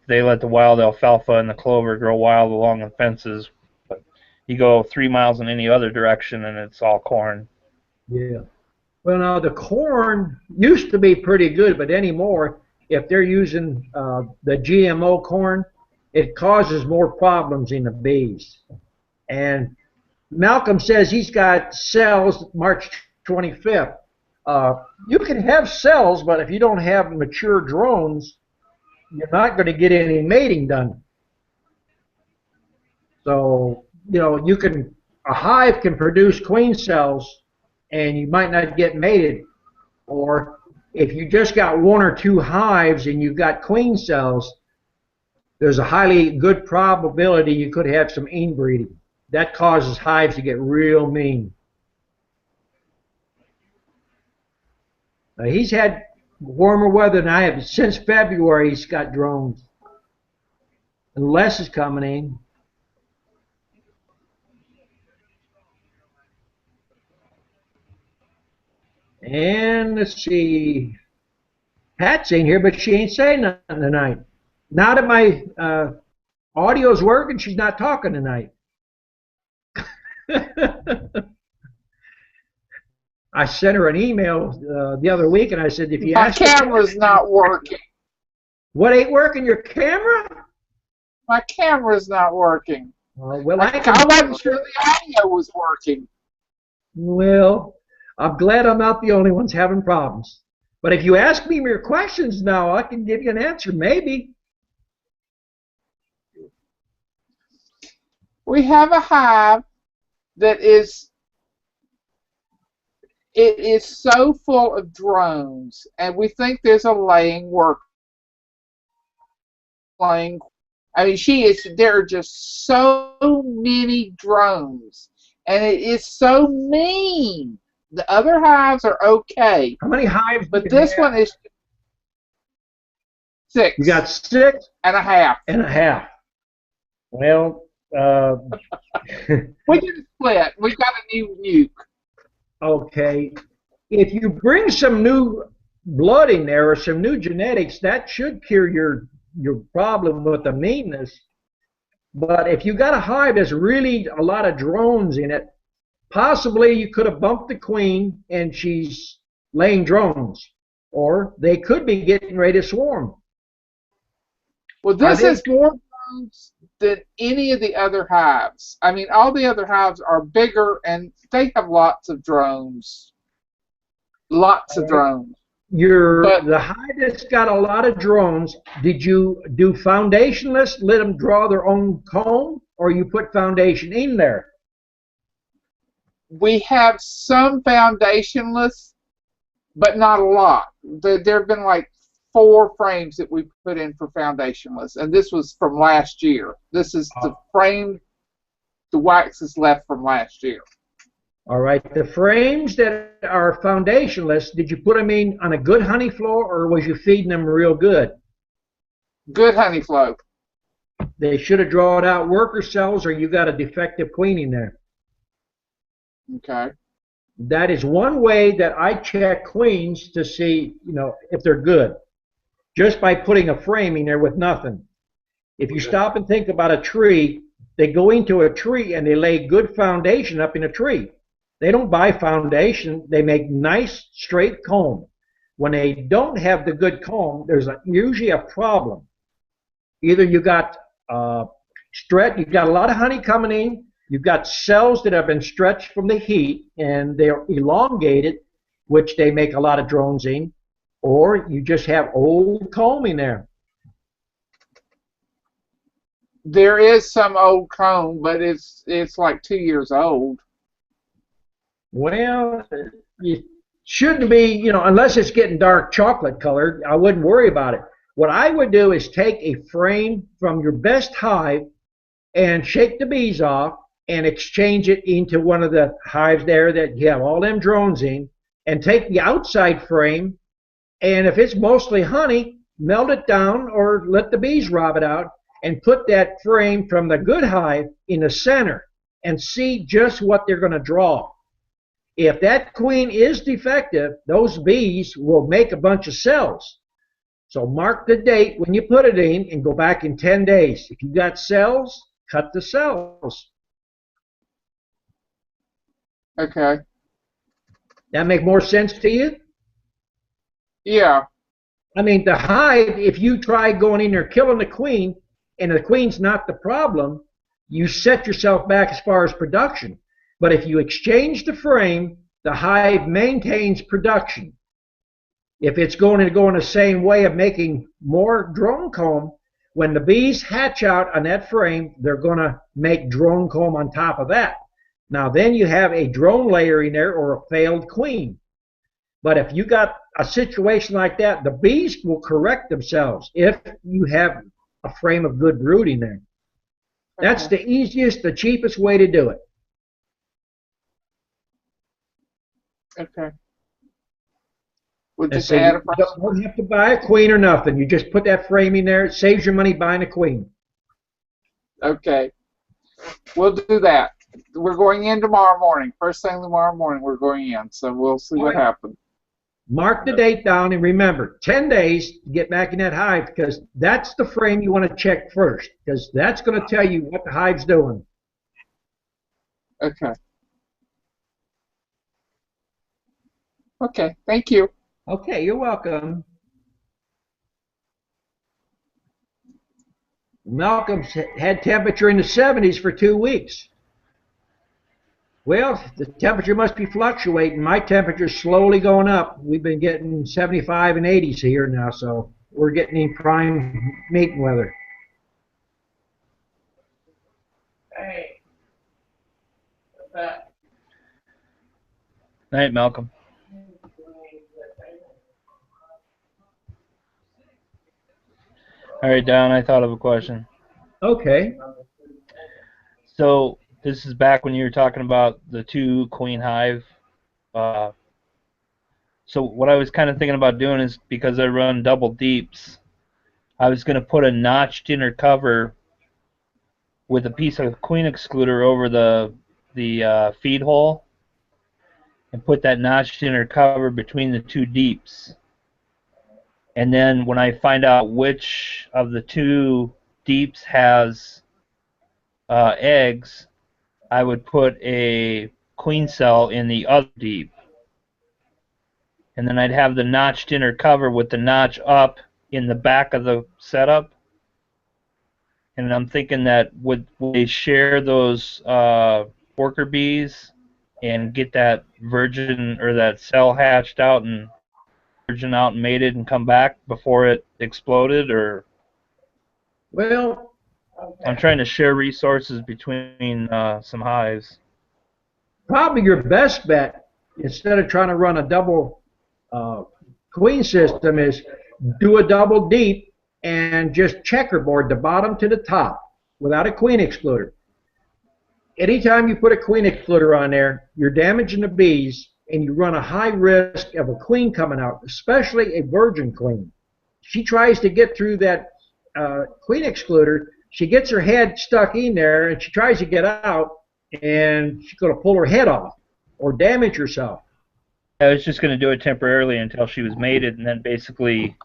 they let the wild alfalfa and the clover grow wild along the fences. But you go 3 miles in any other direction, and it's all corn. Yeah. Well, now the corn used to be pretty good, but anymore, if they're using the GMO corn, it causes more problems in the bees. And Malcolm says he's got cells March 25th. You can have cells, but if you don't have mature drones, you're not going to get any mating done. So, a hive can produce queen cells, and you might not get mated. Or if you just got 1 or 2 hives and you've got queen cells, there's a highly good probability you could have some inbreeding. That causes hives to get real mean. He's had warmer weather than I have. Since February, he's got drones. And Les is coming in. And let's see. Pat's in here, but she ain't saying nothing tonight. Now that my audio's working, she's not talking tonight. I sent her an email the other week, and I said, if you ask my camera's not working. What ain't working? Your camera? My camera's not working. Well, I wasn't sure the audio was working. Well, I'm glad I'm not the only one's having problems. But if you ask me your questions now, I can give you an answer, maybe. We have a hive that is so full of drones, and we think there's a laying worker. I mean, there are just so many drones, and it is so mean. The other hives are okay, How many hives? but do you this have? one is 6 You got 6.5. and a half. Well, We did a split. We got a new nuke. okay. If you bring some new blood in there or some new genetics, that should cure your problem with the meanness. But if you got a hive that's really a lot of drones in it, possibly you could have bumped the queen and she's laying drones, or they could be getting ready to swarm. Well, this is more drones than any of the other hives. I mean, all the other hives are bigger and they have lots of drones. Lots of drones. The hive that's got a lot of drones, did you do foundationless, let them draw their own comb, or you put foundation in there? We have some foundationless, but not a lot. There have been like 4 frames that we put in for foundationless, and this was from last year. This is the frame, the wax is left from last year. All right, the frames that are foundationless, did you put them in on a good honey flow, or was you feeding them real good? Good honey flow. They should have drawn out worker cells, or you got a defective queen in there. Okay. That is one way that I check queens to see, if they're good, just by putting a frame in there with nothing. If you stop and think about a tree, they go into a tree and they lay good foundation up in a tree. They don't buy foundation. They make nice straight comb. When they don't have the good comb, there's usually a problem. Either you got you've got a lot of honey coming in, you've got cells that have been stretched from the heat and they're elongated, which they make a lot of drones in, or you just have old comb in there. There is some old comb, but it's like 2 years old. Well, you shouldn't be, unless it's getting dark chocolate colored, I wouldn't worry about it. What I would do is take a frame from your best hive and shake the bees off and exchange it into one of the hives there that you have all them drones in, and take the outside frame, and if it's mostly honey, melt it down or let the bees rob it out, and put that frame from the good hive in the center and see just what they're going to draw. If that queen is defective, those bees will make a bunch of cells. So mark the date when you put it in and go back in 10 days. If you got cells, cut the cells. Okay. That make more sense to you? Yeah. I mean, the hive, if you try going in there killing the queen, and the queen's not the problem, you set yourself back as far as production. But if you exchange the frame, the hive maintains production. If it's going to go in the same way of making more drone comb, when the bees hatch out on that frame, they're going to make drone comb on top of that. Now then you have a drone layer in there or a failed queen. But if you got a situation like that, the bees will correct themselves if you have a frame of good brood in there. That's the easiest, the cheapest way to do it. Okay. We'll And just so add a you don't have to buy a queen or nothing. You just put that frame in there. It saves your money buying a queen. Okay. We'll do that. We're going in tomorrow morning. First thing tomorrow morning, we're going in. So we'll see what happens. Mark the date down and remember, 10 days to get back in that hive, because that's the frame you want to check first, because that's going to tell you what the hive's doing. Okay. Okay. Thank you. Okay, you're welcome. Malcolm's had temperature in the 70s for 2 weeks. Well, the temperature must be fluctuating. My temperature's slowly going up. We've been getting 75 and 80s here now, so we're getting in prime mating weather. Hey. Night, Malcolm. All right, Don, I thought of a question. Okay. So this is back when you were talking about the 2 queen hive. So what I was kind of thinking about doing is, because I run double deeps, I was going to put a notched inner cover with a piece of queen excluder over the feed hole, and put that notched inner cover between the 2 deeps. And then when I find out which of the 2 deeps has eggs, I would put a queen cell in the other deep. And then I'd have the notched inner cover with the notch up in the back of the setup. And I'm thinking that would they share those worker bees and get that virgin or that cell hatched out and virgin out and mated and come back before it exploded? Or Well, I'm trying to share resources between some hives. probably your best bet, instead of trying to run a double queen system, is do a double deep and just checkerboard the bottom to the top without a queen excluder. Anytime you put a queen excluder on there, you're damaging the bees, and you run a high risk of a queen coming out, especially a virgin queen. She tries to get through that queen excluder, she gets her head stuck in there, and she tries to get out, and she's going to pull her head off or damage herself. I was just going to do it temporarily until she was mated, and then basically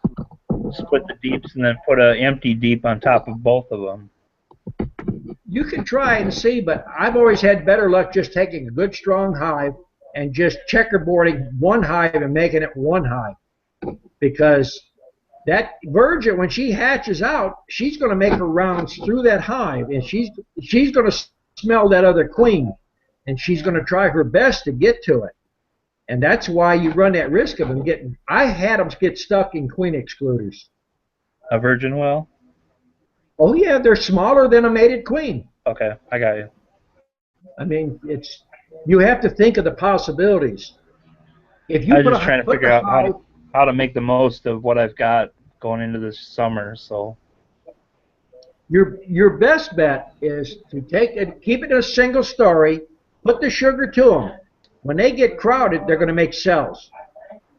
split the deeps and then put an empty deep on top of both of them. You can try and see, but I've always had better luck just taking a good strong hive and just checkerboarding one hive and making it one hive. Because that virgin, when she hatches out, she's going to make her rounds through that hive, and she's going to smell that other queen, and she's going to try her best to get to it. And that's why you run that risk of them getting. I had them get stuck in queen excluders. A virgin well? Oh yeah, they're smaller than a mated queen. Okay, I got you. I mean, you have to think of the possibilities. If you I was put just a, trying to put figure the out hive, how to make the most of what I've got going into this summer. So your best bet is to take it, keep it in a single story, put the sugar to them. When they get crowded, they're going to make cells,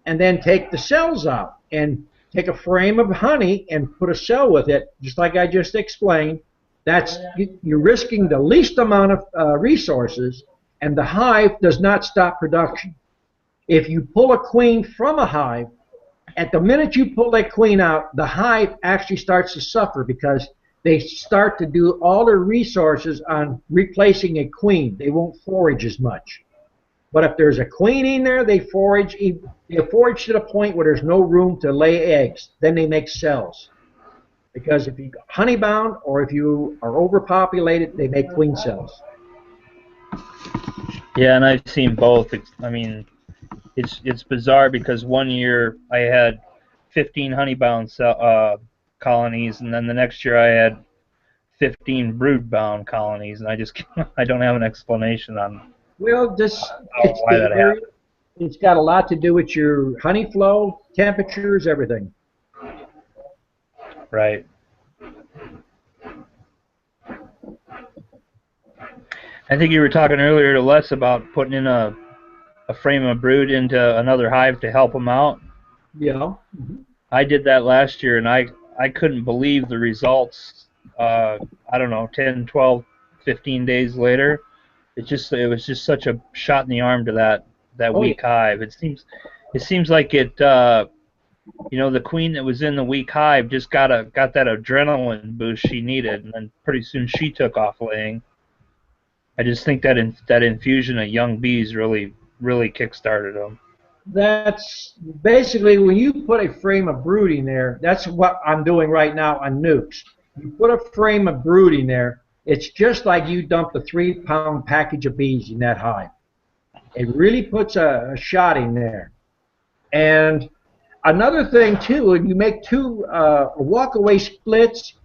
and then take the cells out and take a frame of honey and put a cell with it, just like I just explained. That's you're risking the least amount of resources, and the hive does not stop production. If you pull a queen from a hive, at the minute you pull that queen out, the hive actually starts to suffer because they start to do all their resources on replacing a queen. They won't forage as much. But if there's a queen in there, they forage to the point where there's no room to lay eggs. Then they make cells. Because if you honeybound or if you are overpopulated, they make queen cells. yeah, and I've seen both. I mean, it's bizarre because one year I had 15 honeybound colonies, and then the next year I had 15 broodbound colonies, and I don't have an explanation on Well, why that happened. it's got a lot to do with your honey flow, temperatures, everything. Right. I think you were talking earlier to Les about putting in a frame of brood into another hive to help them out. Yeah. I did that last year, and I couldn't believe the results. I don't know, 10, 12, 15 days later. It was just such a shot in the arm to that weak hive. It seems like it. The queen that was in the weak hive just got that adrenaline boost she needed, and then pretty soon she took off laying. I just think that that infusion of young bees really kick-started them. That's basically when you put a frame of brooding there. That's what I'm doing right now on nucs. You put a frame of brooding there. It's just like you dumped a 3-pound package of bees in that hive. It really puts a shot in there. And another thing too, when you make 2 walk-away splits,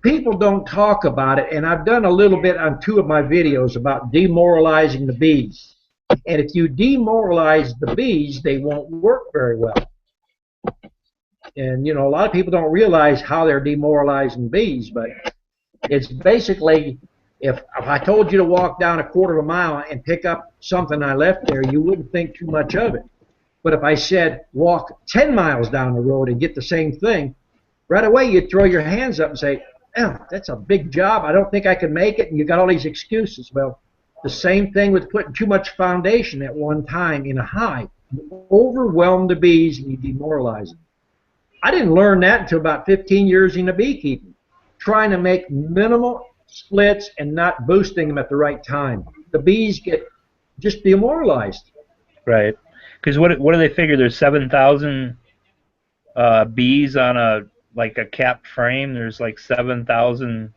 people don't talk about it. And I've done a little bit on 2 of my videos about demoralizing the bees. And if you demoralize the bees, they won't work very well. And, a lot of people don't realize how they're demoralizing bees, but it's basically If I told you to walk down a quarter of a mile and pick up something I left there, you wouldn't think too much of it. But if I said walk 10 miles down the road and get the same thing, right away you'd throw your hands up and say, oh, that's a big job. I don't think I can make it. And you got all these excuses. Well, the same thing with putting too much foundation at one time in a hive. You overwhelm the bees and you demoralize them. I didn't learn that until about 15 years into beekeeping, trying to make minimal splits and not boosting them at the right time. The bees get just demoralized. Right. Because what do they figure? There's 7,000 bees on a capped frame. There's like 7,000.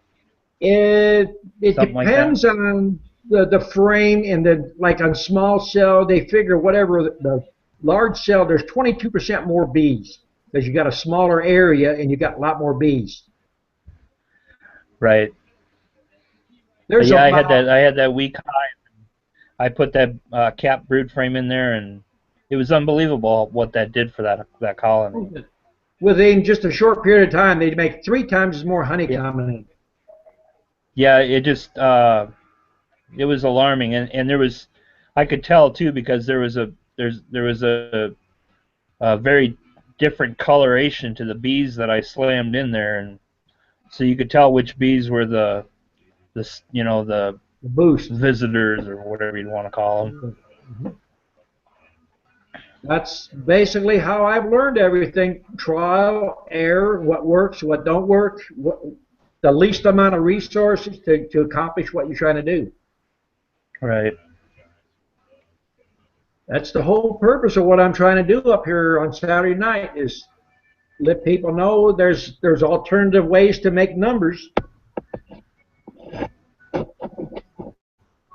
It like depends on the frame and like on small cell they figure whatever the large cell there's 22% more bees because you got a smaller area and you got a lot more bees. Right. There's I had that weak hive. I put that cap brood frame in there, and it was unbelievable what that did for that colony. Within just a short period of time, they make 3 times as more honey coming in. Yeah, it just it was alarming, and there was, I could tell too because there was a very different coloration to the bees that I slammed in there, and so you could tell which bees were the boost visitors or whatever you'd want to call them. Mm-hmm. That's basically how I've learned everything. Trial, error, what works, what don't work, the least amount of resources to accomplish what you're trying to do. Right. That's the whole purpose of what I'm trying to do up here on Saturday night is let people know there's alternative ways to make numbers.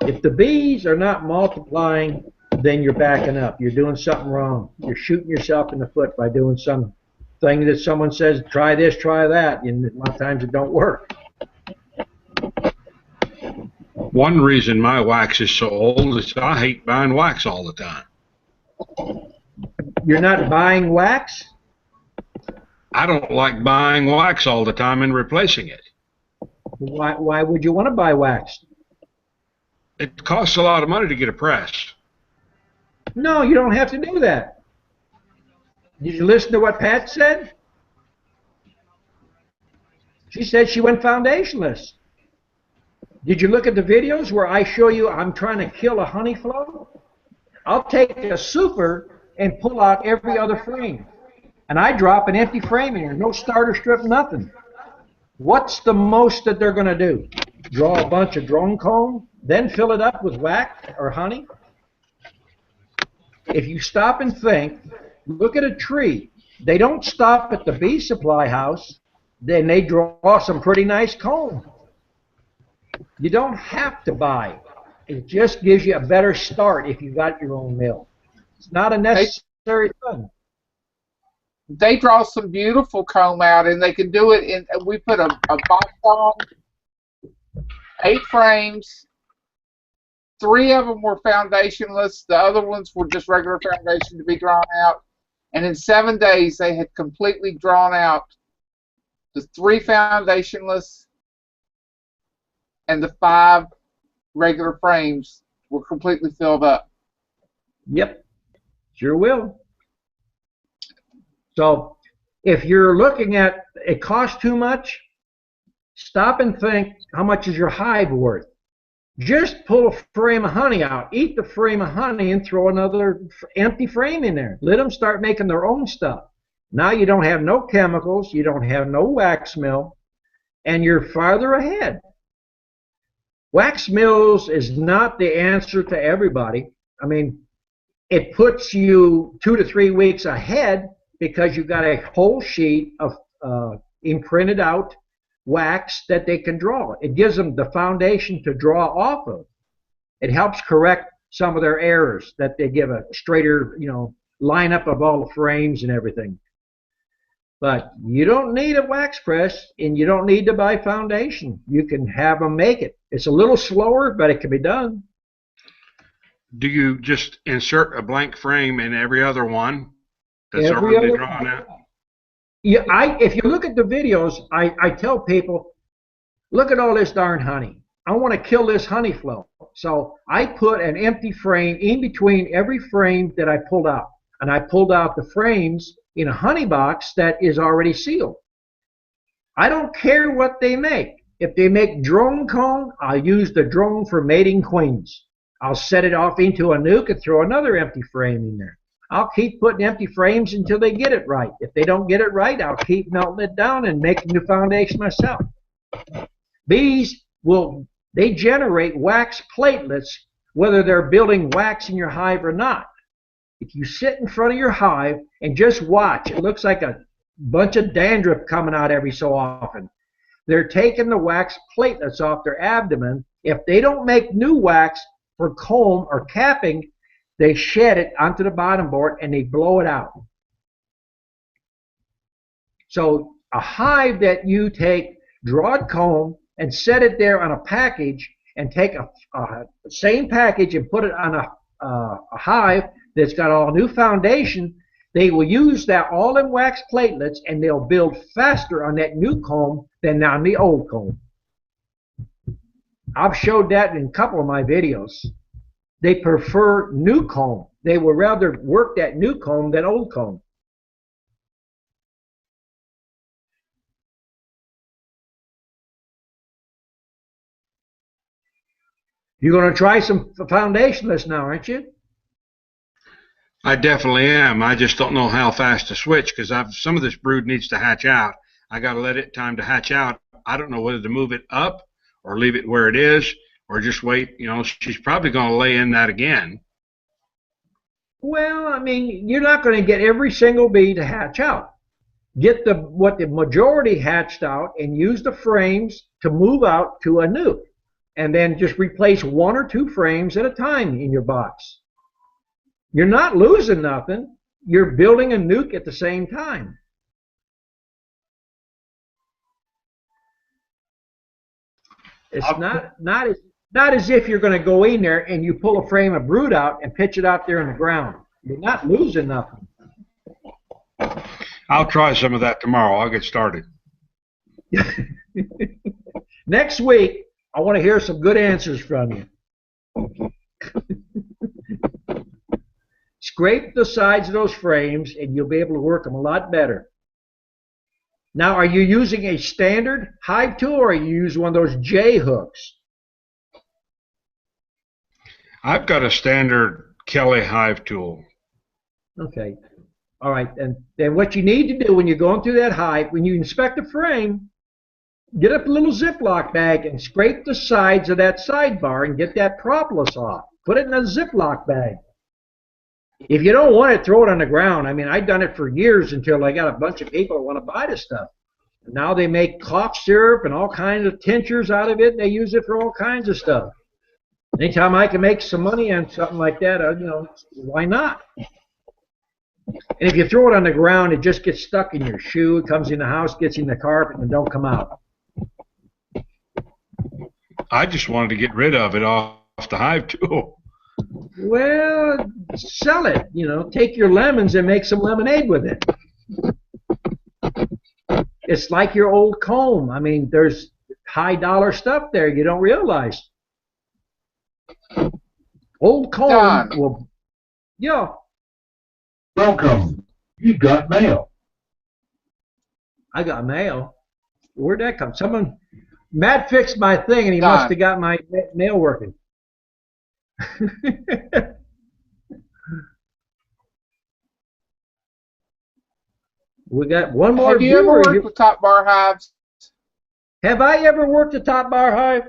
If the bees are not multiplying, then you're backing up. You're doing something wrong. You're shooting yourself in the foot by doing something that someone says, try this, try that, and a lot of times it don't work. One reason my wax is so old is I hate buying wax all the time. You're not buying wax? I don't like buying wax all the time and replacing it. Why would you want to buy wax? It costs a lot of money to get a press. No, you don't have to do that. Did you listen to what Pat said? She said she went foundationless. Did you look at the videos where I show you I'm trying to kill a honey flow? I'll take a super and pull out every other frame. And I drop an empty frame in here, no starter strip, nothing. What's the most that they're going to do? Draw a bunch of drone comb, then fill it up with wax or honey? If you stop and think, look at a tree. They don't stop at the bee supply house, then they draw some pretty nice comb. You don't have to buy. It just gives you a better start if you got your own mill. It's not a necessary thing. They draw some beautiful comb out, and they can do it in. We put a box on, 8 frames. 3 of them were foundationless. The other ones were just regular foundation to be drawn out. And in 7 days, they had completely drawn out the 3 foundationless, and the 5 regular frames were completely filled up. Yep, sure will. So if you're looking at it costs too much, stop and think, how much is your hive worth? Just pull a frame of honey out, eat the frame of honey, and throw another empty frame in there. Let them start making their own stuff. Now you don't have no chemicals, you don't have no wax mill, and you're farther ahead. Wax mills is not the answer to everybody. I mean, it puts you 2 to 3 weeks ahead because you've got a whole sheet of imprinted out wax that they can draw. It gives them the foundation to draw off of. It helps correct some of their errors, that they give a straighter, lineup of all the frames and everything. But you don't need a wax press, and you don't need to buy foundation. You can have them make it. It's a little slower, but it can be done. Do you just insert a blank frame in every other one that's already drawn out? Yeah, if you look at the videos, I tell people, look at all this darn honey. I want to kill this honey flow. So I put an empty frame in between every frame that I pulled out. And I pulled out the frames in a honey box that is already sealed. I don't care what they make. If they make drone comb, I'll use the drone for mating queens. I'll set it off into a nuc and throw another empty frame in there. I'll keep putting empty frames until they get it right. If they don't get it right, I'll keep melting it down and making the foundation myself. Bees they generate wax platelets whether they're building wax in your hive or not. If you sit in front of your hive and just watch, it looks like a bunch of dandruff coming out every so often. They're taking the wax platelets off their abdomen. If they don't make new wax for comb or capping, they shed it onto the bottom board and they blow it out. So a hive that you take drawed comb and set it there on a package and take a same package and put it on a hive that's got all new foundation, they will use that all in wax platelets and they'll build faster on that new comb than on the old comb. I've showed that in a couple of my videos. They prefer new comb. They would rather work that new comb than old comb. You're going to try some Foundationless now, aren't you? I definitely am. I just don't know how fast to switch because some of this brood needs to hatch out. I got to let it time to hatch out. I don't know whether to move it up or leave it where it is or just wait. You know, she's probably going to lay in that again. Well, I mean, you're not going to get every single bee to hatch out. Get what the majority hatched out and use the frames to move out to a nuc. And then just replace 1 or 2 frames at a time in your box. You're not losing nothing. You're building a nuc at the same time. It's not as if you're going to go in there and you pull a frame of brood out and pitch it out there in the ground. You're not losing nothing. I'll try some of that tomorrow. I'll get started. Next week, I want to hear some good answers from you. Scrape the sides of those frames and you'll be able to work them a lot better. Now, are you using a standard hive tool or are you using one of those J hooks? I've got a standard Kelly hive tool. Okay. All right. And then what you need to do when you're going through that hive, when you inspect a frame, get up a little Ziploc bag and scrape the sides of that sidebar and get that propolis off. Put it in a Ziploc bag. If you don't want it, throw it on the ground. I mean, I've done it for years until I got a bunch of people who want to buy this stuff. Now they make cough syrup and all kinds of tinctures out of it. They use it for all kinds of stuff. Anytime I can make some money on something like that, you know, why not? And if you throw it on the ground, it just gets stuck in your shoe. It comes in the house, gets in the carpet, and don't come out. I just wanted to get rid of it off the hive tool. Well, sell it. You know, take your lemons and make some lemonade with it. It's like your old comb. I mean, there's high dollar stuff there you don't realize. Old comb will, yeah. Welcome. You got mail. I got mail. Where'd that come? Matt fixed my thing and he must have got my mail working. We got one more. Have you ever worked with top bar hives? Have I ever worked a top bar hive?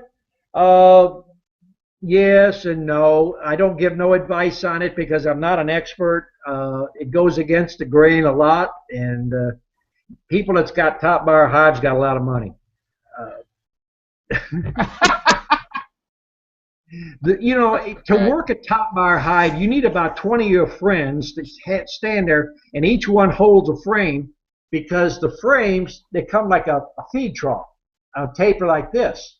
Yes and no. I don't give no advice on it because I'm not an expert. It goes against the grain a lot, and people that's got top bar hives got a lot of money. You know, to work a top bar hive, you need about 20 of your friends that stand there, and each one holds a frame, because the frames, they come like a feed trough, a taper like this.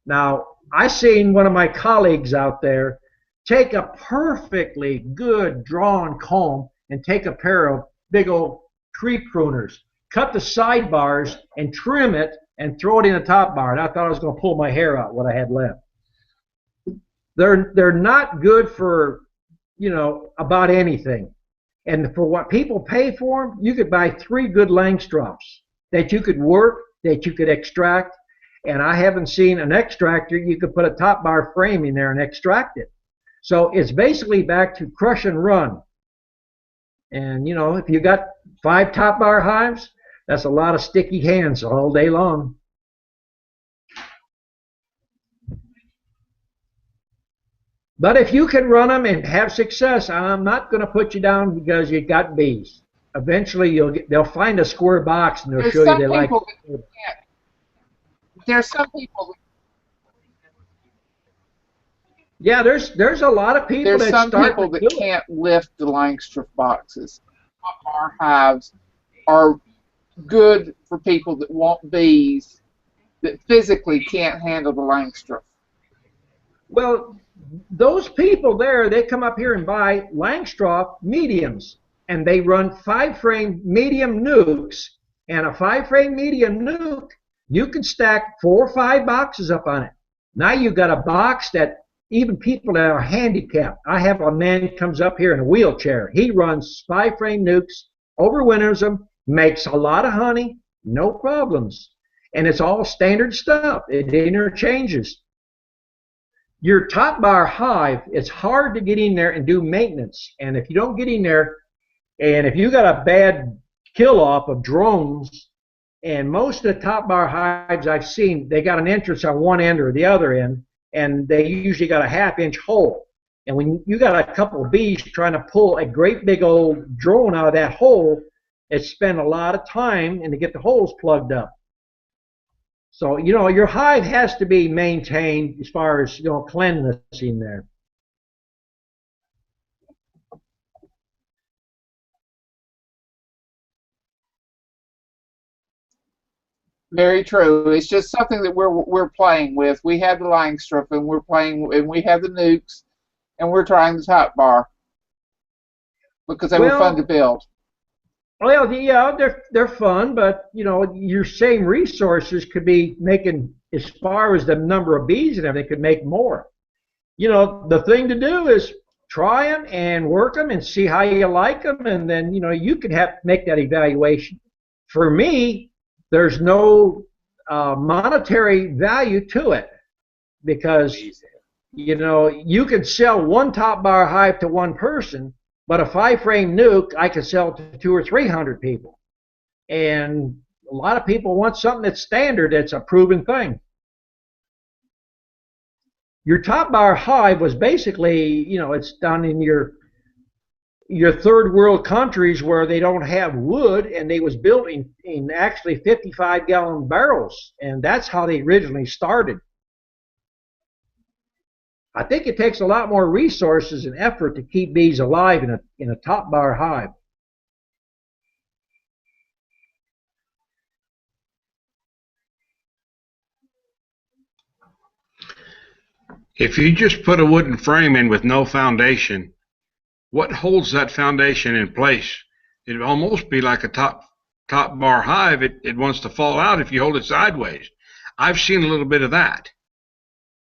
Now, I seen one of my colleagues out there take a perfectly good drawn comb and take a pair of big old tree pruners, cut the sidebars and trim it and throw it in a top bar. And I thought I was going to pull my hair out what I had left. They're not good for, about anything. And for what people pay for them, you could buy 3 good Langstroths that you could work, that you could extract. And I haven't seen an extractor you could put a top bar frame in there and extract it. So it's basically back to crush and run. And if you got 5 top bar hives, that's a lot of sticky hands all day long. But if you can run them and have success, I'm not going to put you down because you got bees. Eventually, they'll find a square box and they'll show you they like it. There's some people. Yeah, there's a lot of people There's that some people that can't lift the Langstroth boxes. Our hives are good for people that want bees that physically can't handle the Langstroth. Well, those people there, they come up here and buy Langstroth mediums, and they run 5-frame medium nucs, and a 5-frame medium nuc, you can stack 4 or 5 boxes up on it. Now you've got a box that even people that are handicapped. I have a man comes up here in a wheelchair. He runs 5-frame nucs, overwinters them, makes a lot of honey, no problems. And it's all standard stuff. It interchanges. Your top bar hive, it's hard to get in there and do maintenance. And if you don't get in there, and if you got a bad kill off of drones, and most of the top bar hives I've seen, they got an entrance on one end or the other end, and they usually got a 1/2-inch hole. And when you got a couple of bees trying to pull a great big old drone out of that hole, it spend a lot of time and to get the holes plugged up. So, your hive has to be maintained as far as, cleanliness in there. Very true. It's just something that we're playing with. We have the Langstroth, and we're playing, and we have the nucs, and we're trying the top bar because they were fun to build. Well, yeah, they're fun, but your same resources could be making, as far as the number of bees and everything, could make more. The thing to do is try them and work them and see how you like them, and then you can make that evaluation. For me, there's no monetary value to it because you could sell 1 top bar hive to 1 person. But a 5-frame nuc, I could sell to 200 or 300 people. And a lot of people want something that's standard, that's a proven thing. Your top bar hive was basically, it's done in your third world countries where they don't have wood, and they was built in actually 55-gallon barrels. And that's how they originally started. I think it takes a lot more resources and effort to keep bees alive in a top bar hive. If you just put a wooden frame in with no foundation, what holds that foundation in place? It'd almost be like a top bar hive. It wants to fall out if you hold it sideways. I've seen a little bit of that.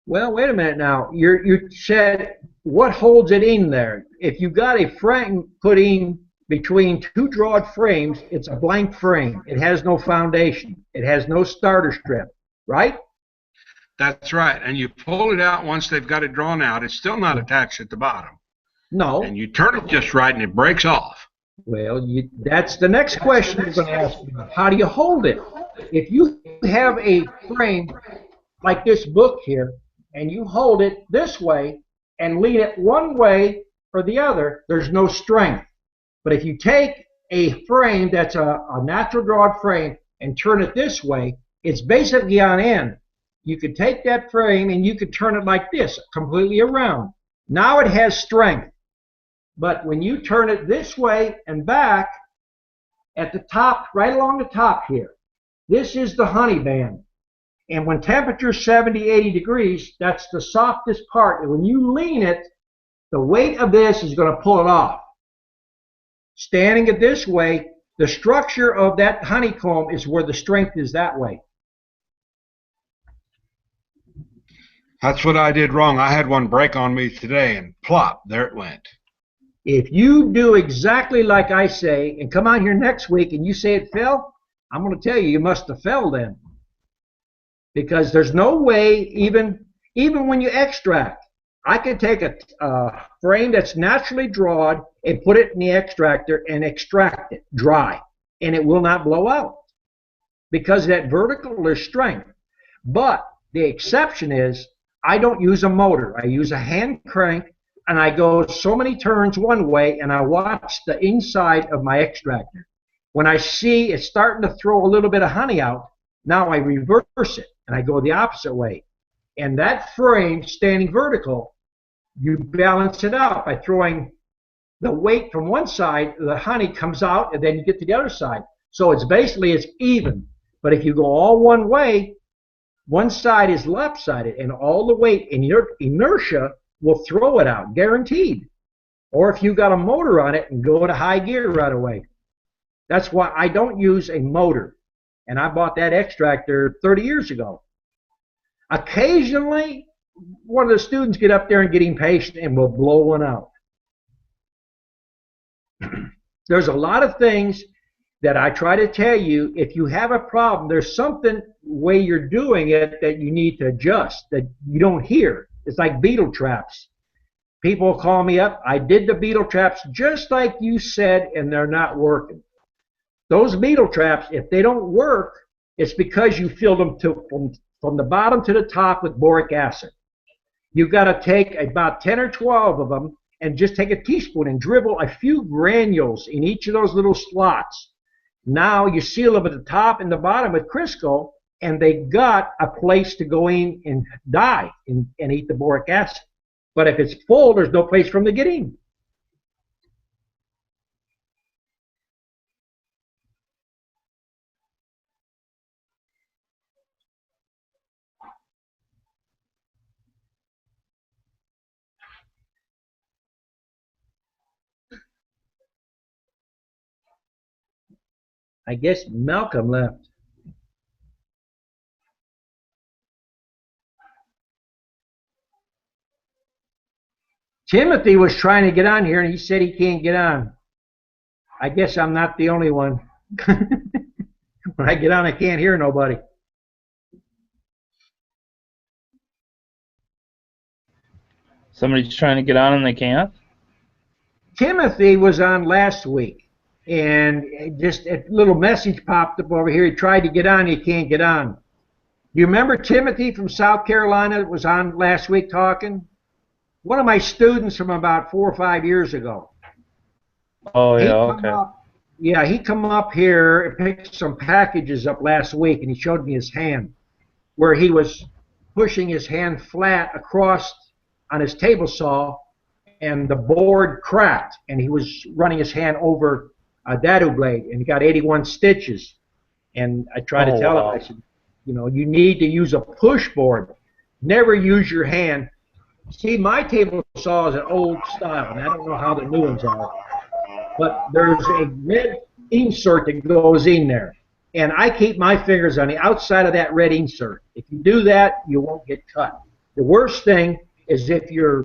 Well, wait a minute now. You said what holds it in there? If you got a frame put in between 2 drawed frames, it's a blank frame. It has no foundation. It has no starter strip, right? That's right. And you pull it out once they've got it drawn out. It's still not attached at the bottom. No. And you turn it just right and it breaks off. Well, that's the next question you're going to ask me. How do you hold it? If you have a frame like this book here, and you hold it this way and lean it one way or the other, there's no strength. But if you take a frame that's a natural drawed frame and turn it this way, it's basically on end. You could take that frame and you could turn it like this, completely around. Now it has strength. But when you turn it this way and back, at the top, right along the top here, this is the honey band. And when temperature's 70, 80 degrees, that's the softest part. And when you lean it, the weight of this is going to pull it off. Standing it this way, the structure of that honeycomb is where the strength is that way. That's what I did wrong. I had one break on me today, and plop, there it went. If you do exactly like I say and come on here next week and you say it fell, I'm going to tell you, you must have fell then. Because there's no way, even when you extract, I can take a frame that's naturally drawed and put it in the extractor and extract it dry, and it will not blow out because of that vertical or strength. But the exception is I don't use a motor. I use a hand crank, and I go so many turns one way, and I watch the inside of my extractor. When I see it's starting to throw a little bit of honey out, now I reverse it, and I go the opposite way. And that frame standing vertical, you balance it out by throwing the weight from one side, the honey comes out, and then you get to the other side. So it's even. But if you go all one way, one side is lopsided, and all the weight and your inertia will throw it out, guaranteed. Or if you got a motor on it, and go to high gear right away. That's why I don't use a motor. And I bought that extractor 30 years ago. Occasionally, one of the students get up there and get impatient and will blow one out. There's a lot of things that I try to tell you. If you have a problem, there's something way you're doing it that you need to adjust that you don't hear. It's like beetle traps. People call me up. I did the beetle traps just like you said, and they're not working. Those beetle traps, if they don't work, it's because you filled them from the bottom to the top with boric acid. You've got to take about 10 or 12 of them and just take a teaspoon and dribble a few granules in each of those little slots. Now you seal them at the top and the bottom with Crisco, and they got a place to go in and die and eat the boric acid. But if it's full, there's no place for them to get in. I guess Malcolm left. Timothy was trying to get on here, and he said he can't get on. I guess I'm not the only one. When I get on, I can't hear nobody. Somebody's trying to get on and they can't? Timothy was on last week. And just a little message popped up over here. He tried to get on, he can't get on. Do you remember Timothy from South Carolina that was on last week talking? One of my students from about 4 or 5 years ago. Oh, yeah, okay. He come up here and picked some packages up last week, and he showed me his hand, where he was pushing his hand flat across on his table saw, and the board cracked, and he was running his hand over a dado blade, and he got 81 stitches. And I tried to tell him, I said, you know, you need to use a push board. Never use your hand. See, my table saw is an old style, and I don't know how the new ones are. But there's a red insert that goes in there. And I keep my fingers on the outside of that red insert. If you do that, you won't get cut. The worst thing is if your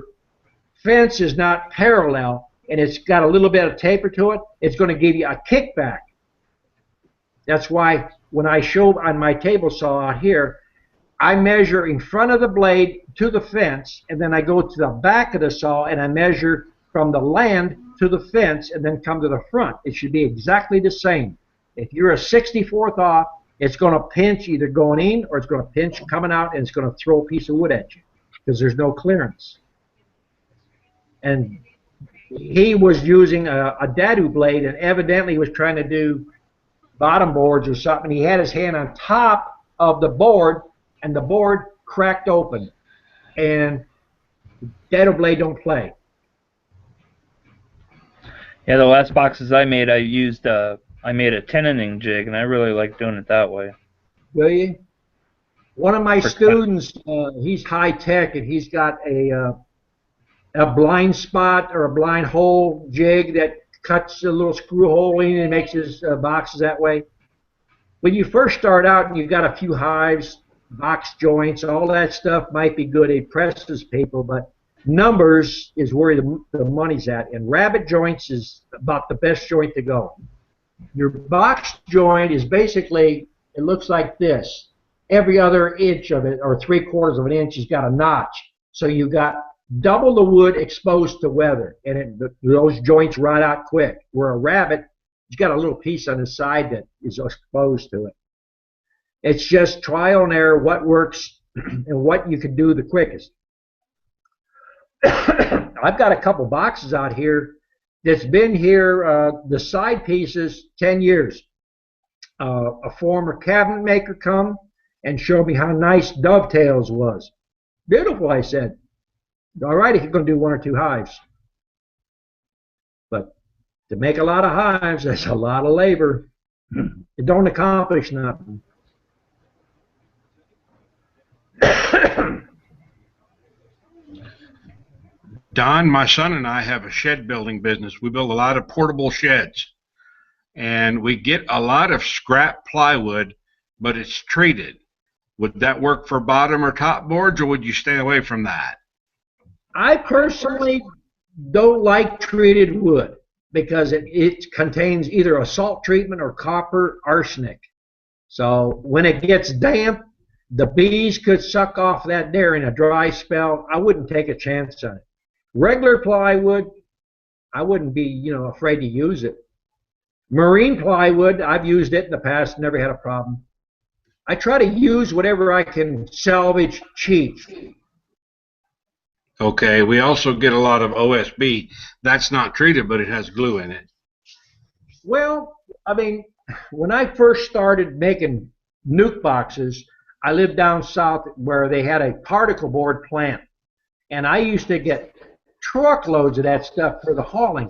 fence is not parallel and it's got a little bit of taper to it, it's going to give you a kickback. That's why when I show on my table saw out here, I measure in front of the blade to the fence, and then I go to the back of the saw and I measure from the land to the fence and then come to the front. It should be exactly the same. If you're a 64th off, it's going to pinch either going in or it's going to pinch coming out, and it's going to throw a piece of wood at you because there's no clearance. And he was using a dado blade, and evidently he was trying to do bottom boards or something. He had his hand on top of the board, and the board cracked open. And dado blade don't play. Yeah, the last boxes I made, I made a tenon jig, and I really like doing it that way. Will you? One of my students, he's high tech, and he's got a blind spot or a blind hole jig that cuts a little screw hole in and makes his boxes that way. When you first start out and you've got a few hives, box joints, all that stuff might be good. It presses people, but numbers is where the money's at. And rabbet joints is about the best joint to go. Your box joint is basically, it looks like this. Every other inch of it, or 3/4 of an inch, has got a notch. So you've got double the wood exposed to weather, and those joints rot out quick. Where a rabbet, it's got a little piece on the side that is exposed to it. It's just trial and error, what works and what you can do the quickest. I've got a couple boxes out here that's been here, the side pieces, 10 years. A former cabinet maker come and showed me how nice dovetails was. Beautiful, I said. All right, if you're going to do 1 or 2 hives. But to make a lot of hives, that's a lot of labor. It don't accomplish nothing. Don, my son and I have a shed building business. We build a lot of portable sheds, and we get a lot of scrap plywood, but it's treated. Would that work for bottom or top boards, or would you stay away from that? I personally don't like treated wood because it contains either a salt treatment or copper arsenic. So when it gets damp, the bees could suck off that during a dry spell. I wouldn't take a chance on it. Regular plywood, I wouldn't be, afraid to use it. Marine plywood, I've used it in the past, never had a problem. I try to use whatever I can salvage cheap. Okay, we also get a lot of OSB. That's not treated, but it has glue in it. Well, I mean, when I first started making nuke boxes, I lived down south where they had a particle board plant. And I used to get truckloads of that stuff for the hauling.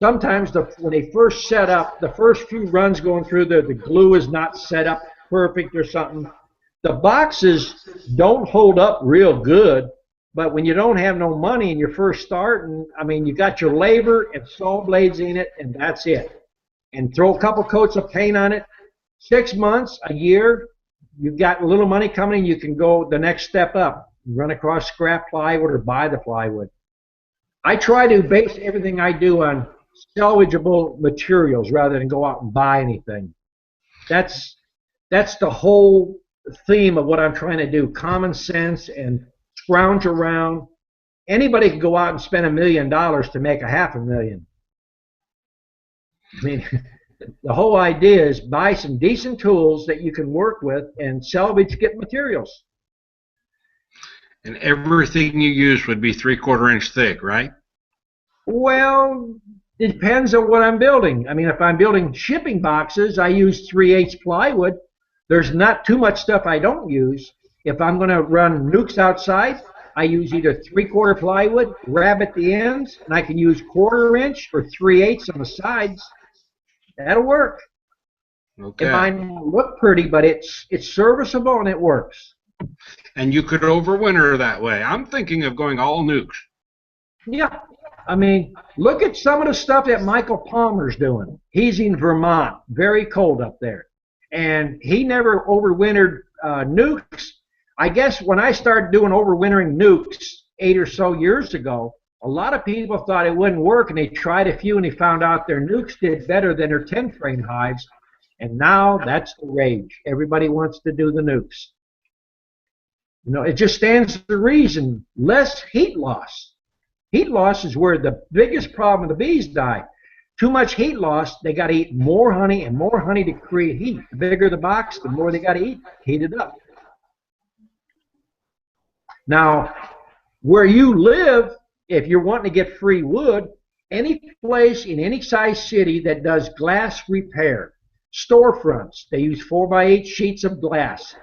Sometimes when they first set up, the first few runs going through there, the glue is not set up perfect or something. The boxes don't hold up real good, but when you don't have no money and you're first starting, I mean, you got your labor and saw blades in it, and that's it. And throw a couple coats of paint on it. 6 months, a year, you've got a little money coming, you can go the next step up. Run across scrap plywood or buy the plywood. I try to base everything I do on salvageable materials rather than go out and buy anything. That's the whole theme of what I'm trying to do. Common sense and scrounge around. Anybody can go out and spend $1 million to make $500,000. I mean, the whole idea is buy some decent tools that you can work with and salvage, get materials. And everything you use would be 3/4 inch thick, right? Well, it depends on what I'm building. I mean, if I'm building shipping boxes, I use 3/8 plywood. There's not too much stuff I don't use. If I'm going to run nukes outside, I use either 3/4 plywood, rabbet the ends, and I can use 1/4 inch or 3/8 on the sides. That'll work. Okay. It might not look pretty, but it's serviceable and it works. And you could overwinter that way. I'm thinking of going all nukes. Yeah. I mean, look at some of the stuff that Michael Palmer's doing. He's in Vermont, very cold up there. And he never overwintered nukes. I guess when I started doing overwintering nukes 8 or so years ago, a lot of people thought it wouldn't work, and they tried a few, and they found out their nukes did better than their 10-frame hives. And now that's the rage. Everybody wants to do the nukes. It just stands to reason. Less heat loss. Heat loss is where the biggest problem of the bees die. Too much heat loss, they got to eat more honey and more honey to create heat. The bigger the box, the more they got to eat, heat it up. Now, where you live, if you're wanting to get free wood, any place in any size city that does glass repair, storefronts, they use 4x8 sheets of glass.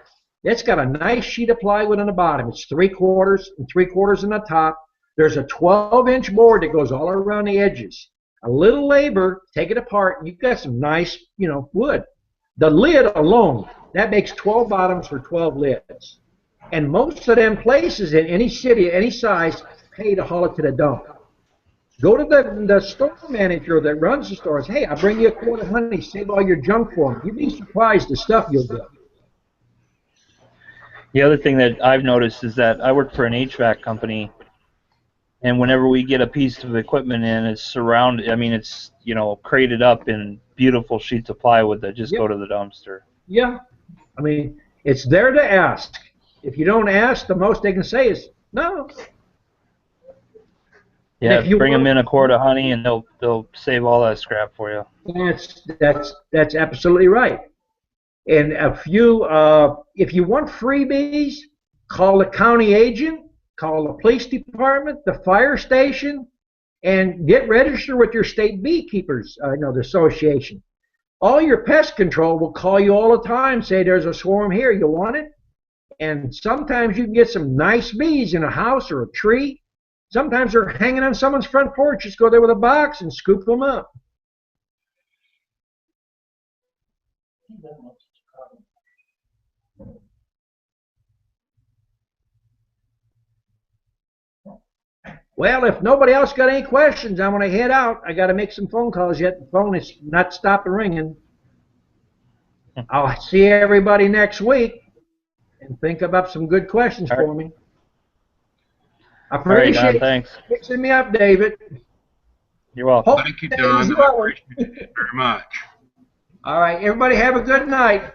It's got a nice sheet of plywood on the bottom. It's 3/4 and 3/4 on the top. There's a 12-inch board that goes all around the edges. A little labor, take it apart, and you've got some nice, wood. The lid alone, that makes 12 bottoms for 12 lids. And most of them places in any city, any size, pay to haul it to the dump. Go to the store manager that runs the store and say, hey, I'll bring you a quart of honey, save all your junk for me. You'd be surprised the stuff you'll get. The other thing that I've noticed is that I work for an HVAC company, and whenever we get a piece of equipment in, it's surrounded. I mean, it's crated up in beautiful sheets of plywood that just Yep. go to the dumpster. Yeah. I mean, it's there to ask. If you don't ask, the most they can say is no. Yeah, if you bring them want- in a quart of honey, and they'll save all that scrap for you. That's absolutely right. And if you want freebies, call the county agent, call the police department, the fire station, and get registered with your state beekeepers, the association. All your pest control will call you all the time, say there's a swarm here, you want it? And sometimes you can get some nice bees in a house or a tree. Sometimes they're hanging on someone's front porch. Just go there with a box and scoop them up. Well, if nobody else got any questions, I'm going to head out. I got to make some phone calls yet. The phone is not stopping ringing. I'll see everybody next week and think about some good questions for me. I All right, Don, appreciate thanks. you fixing me up, David. You're welcome. Hope Thank you, things Don. I well. appreciate it very much. All right, everybody have a good night.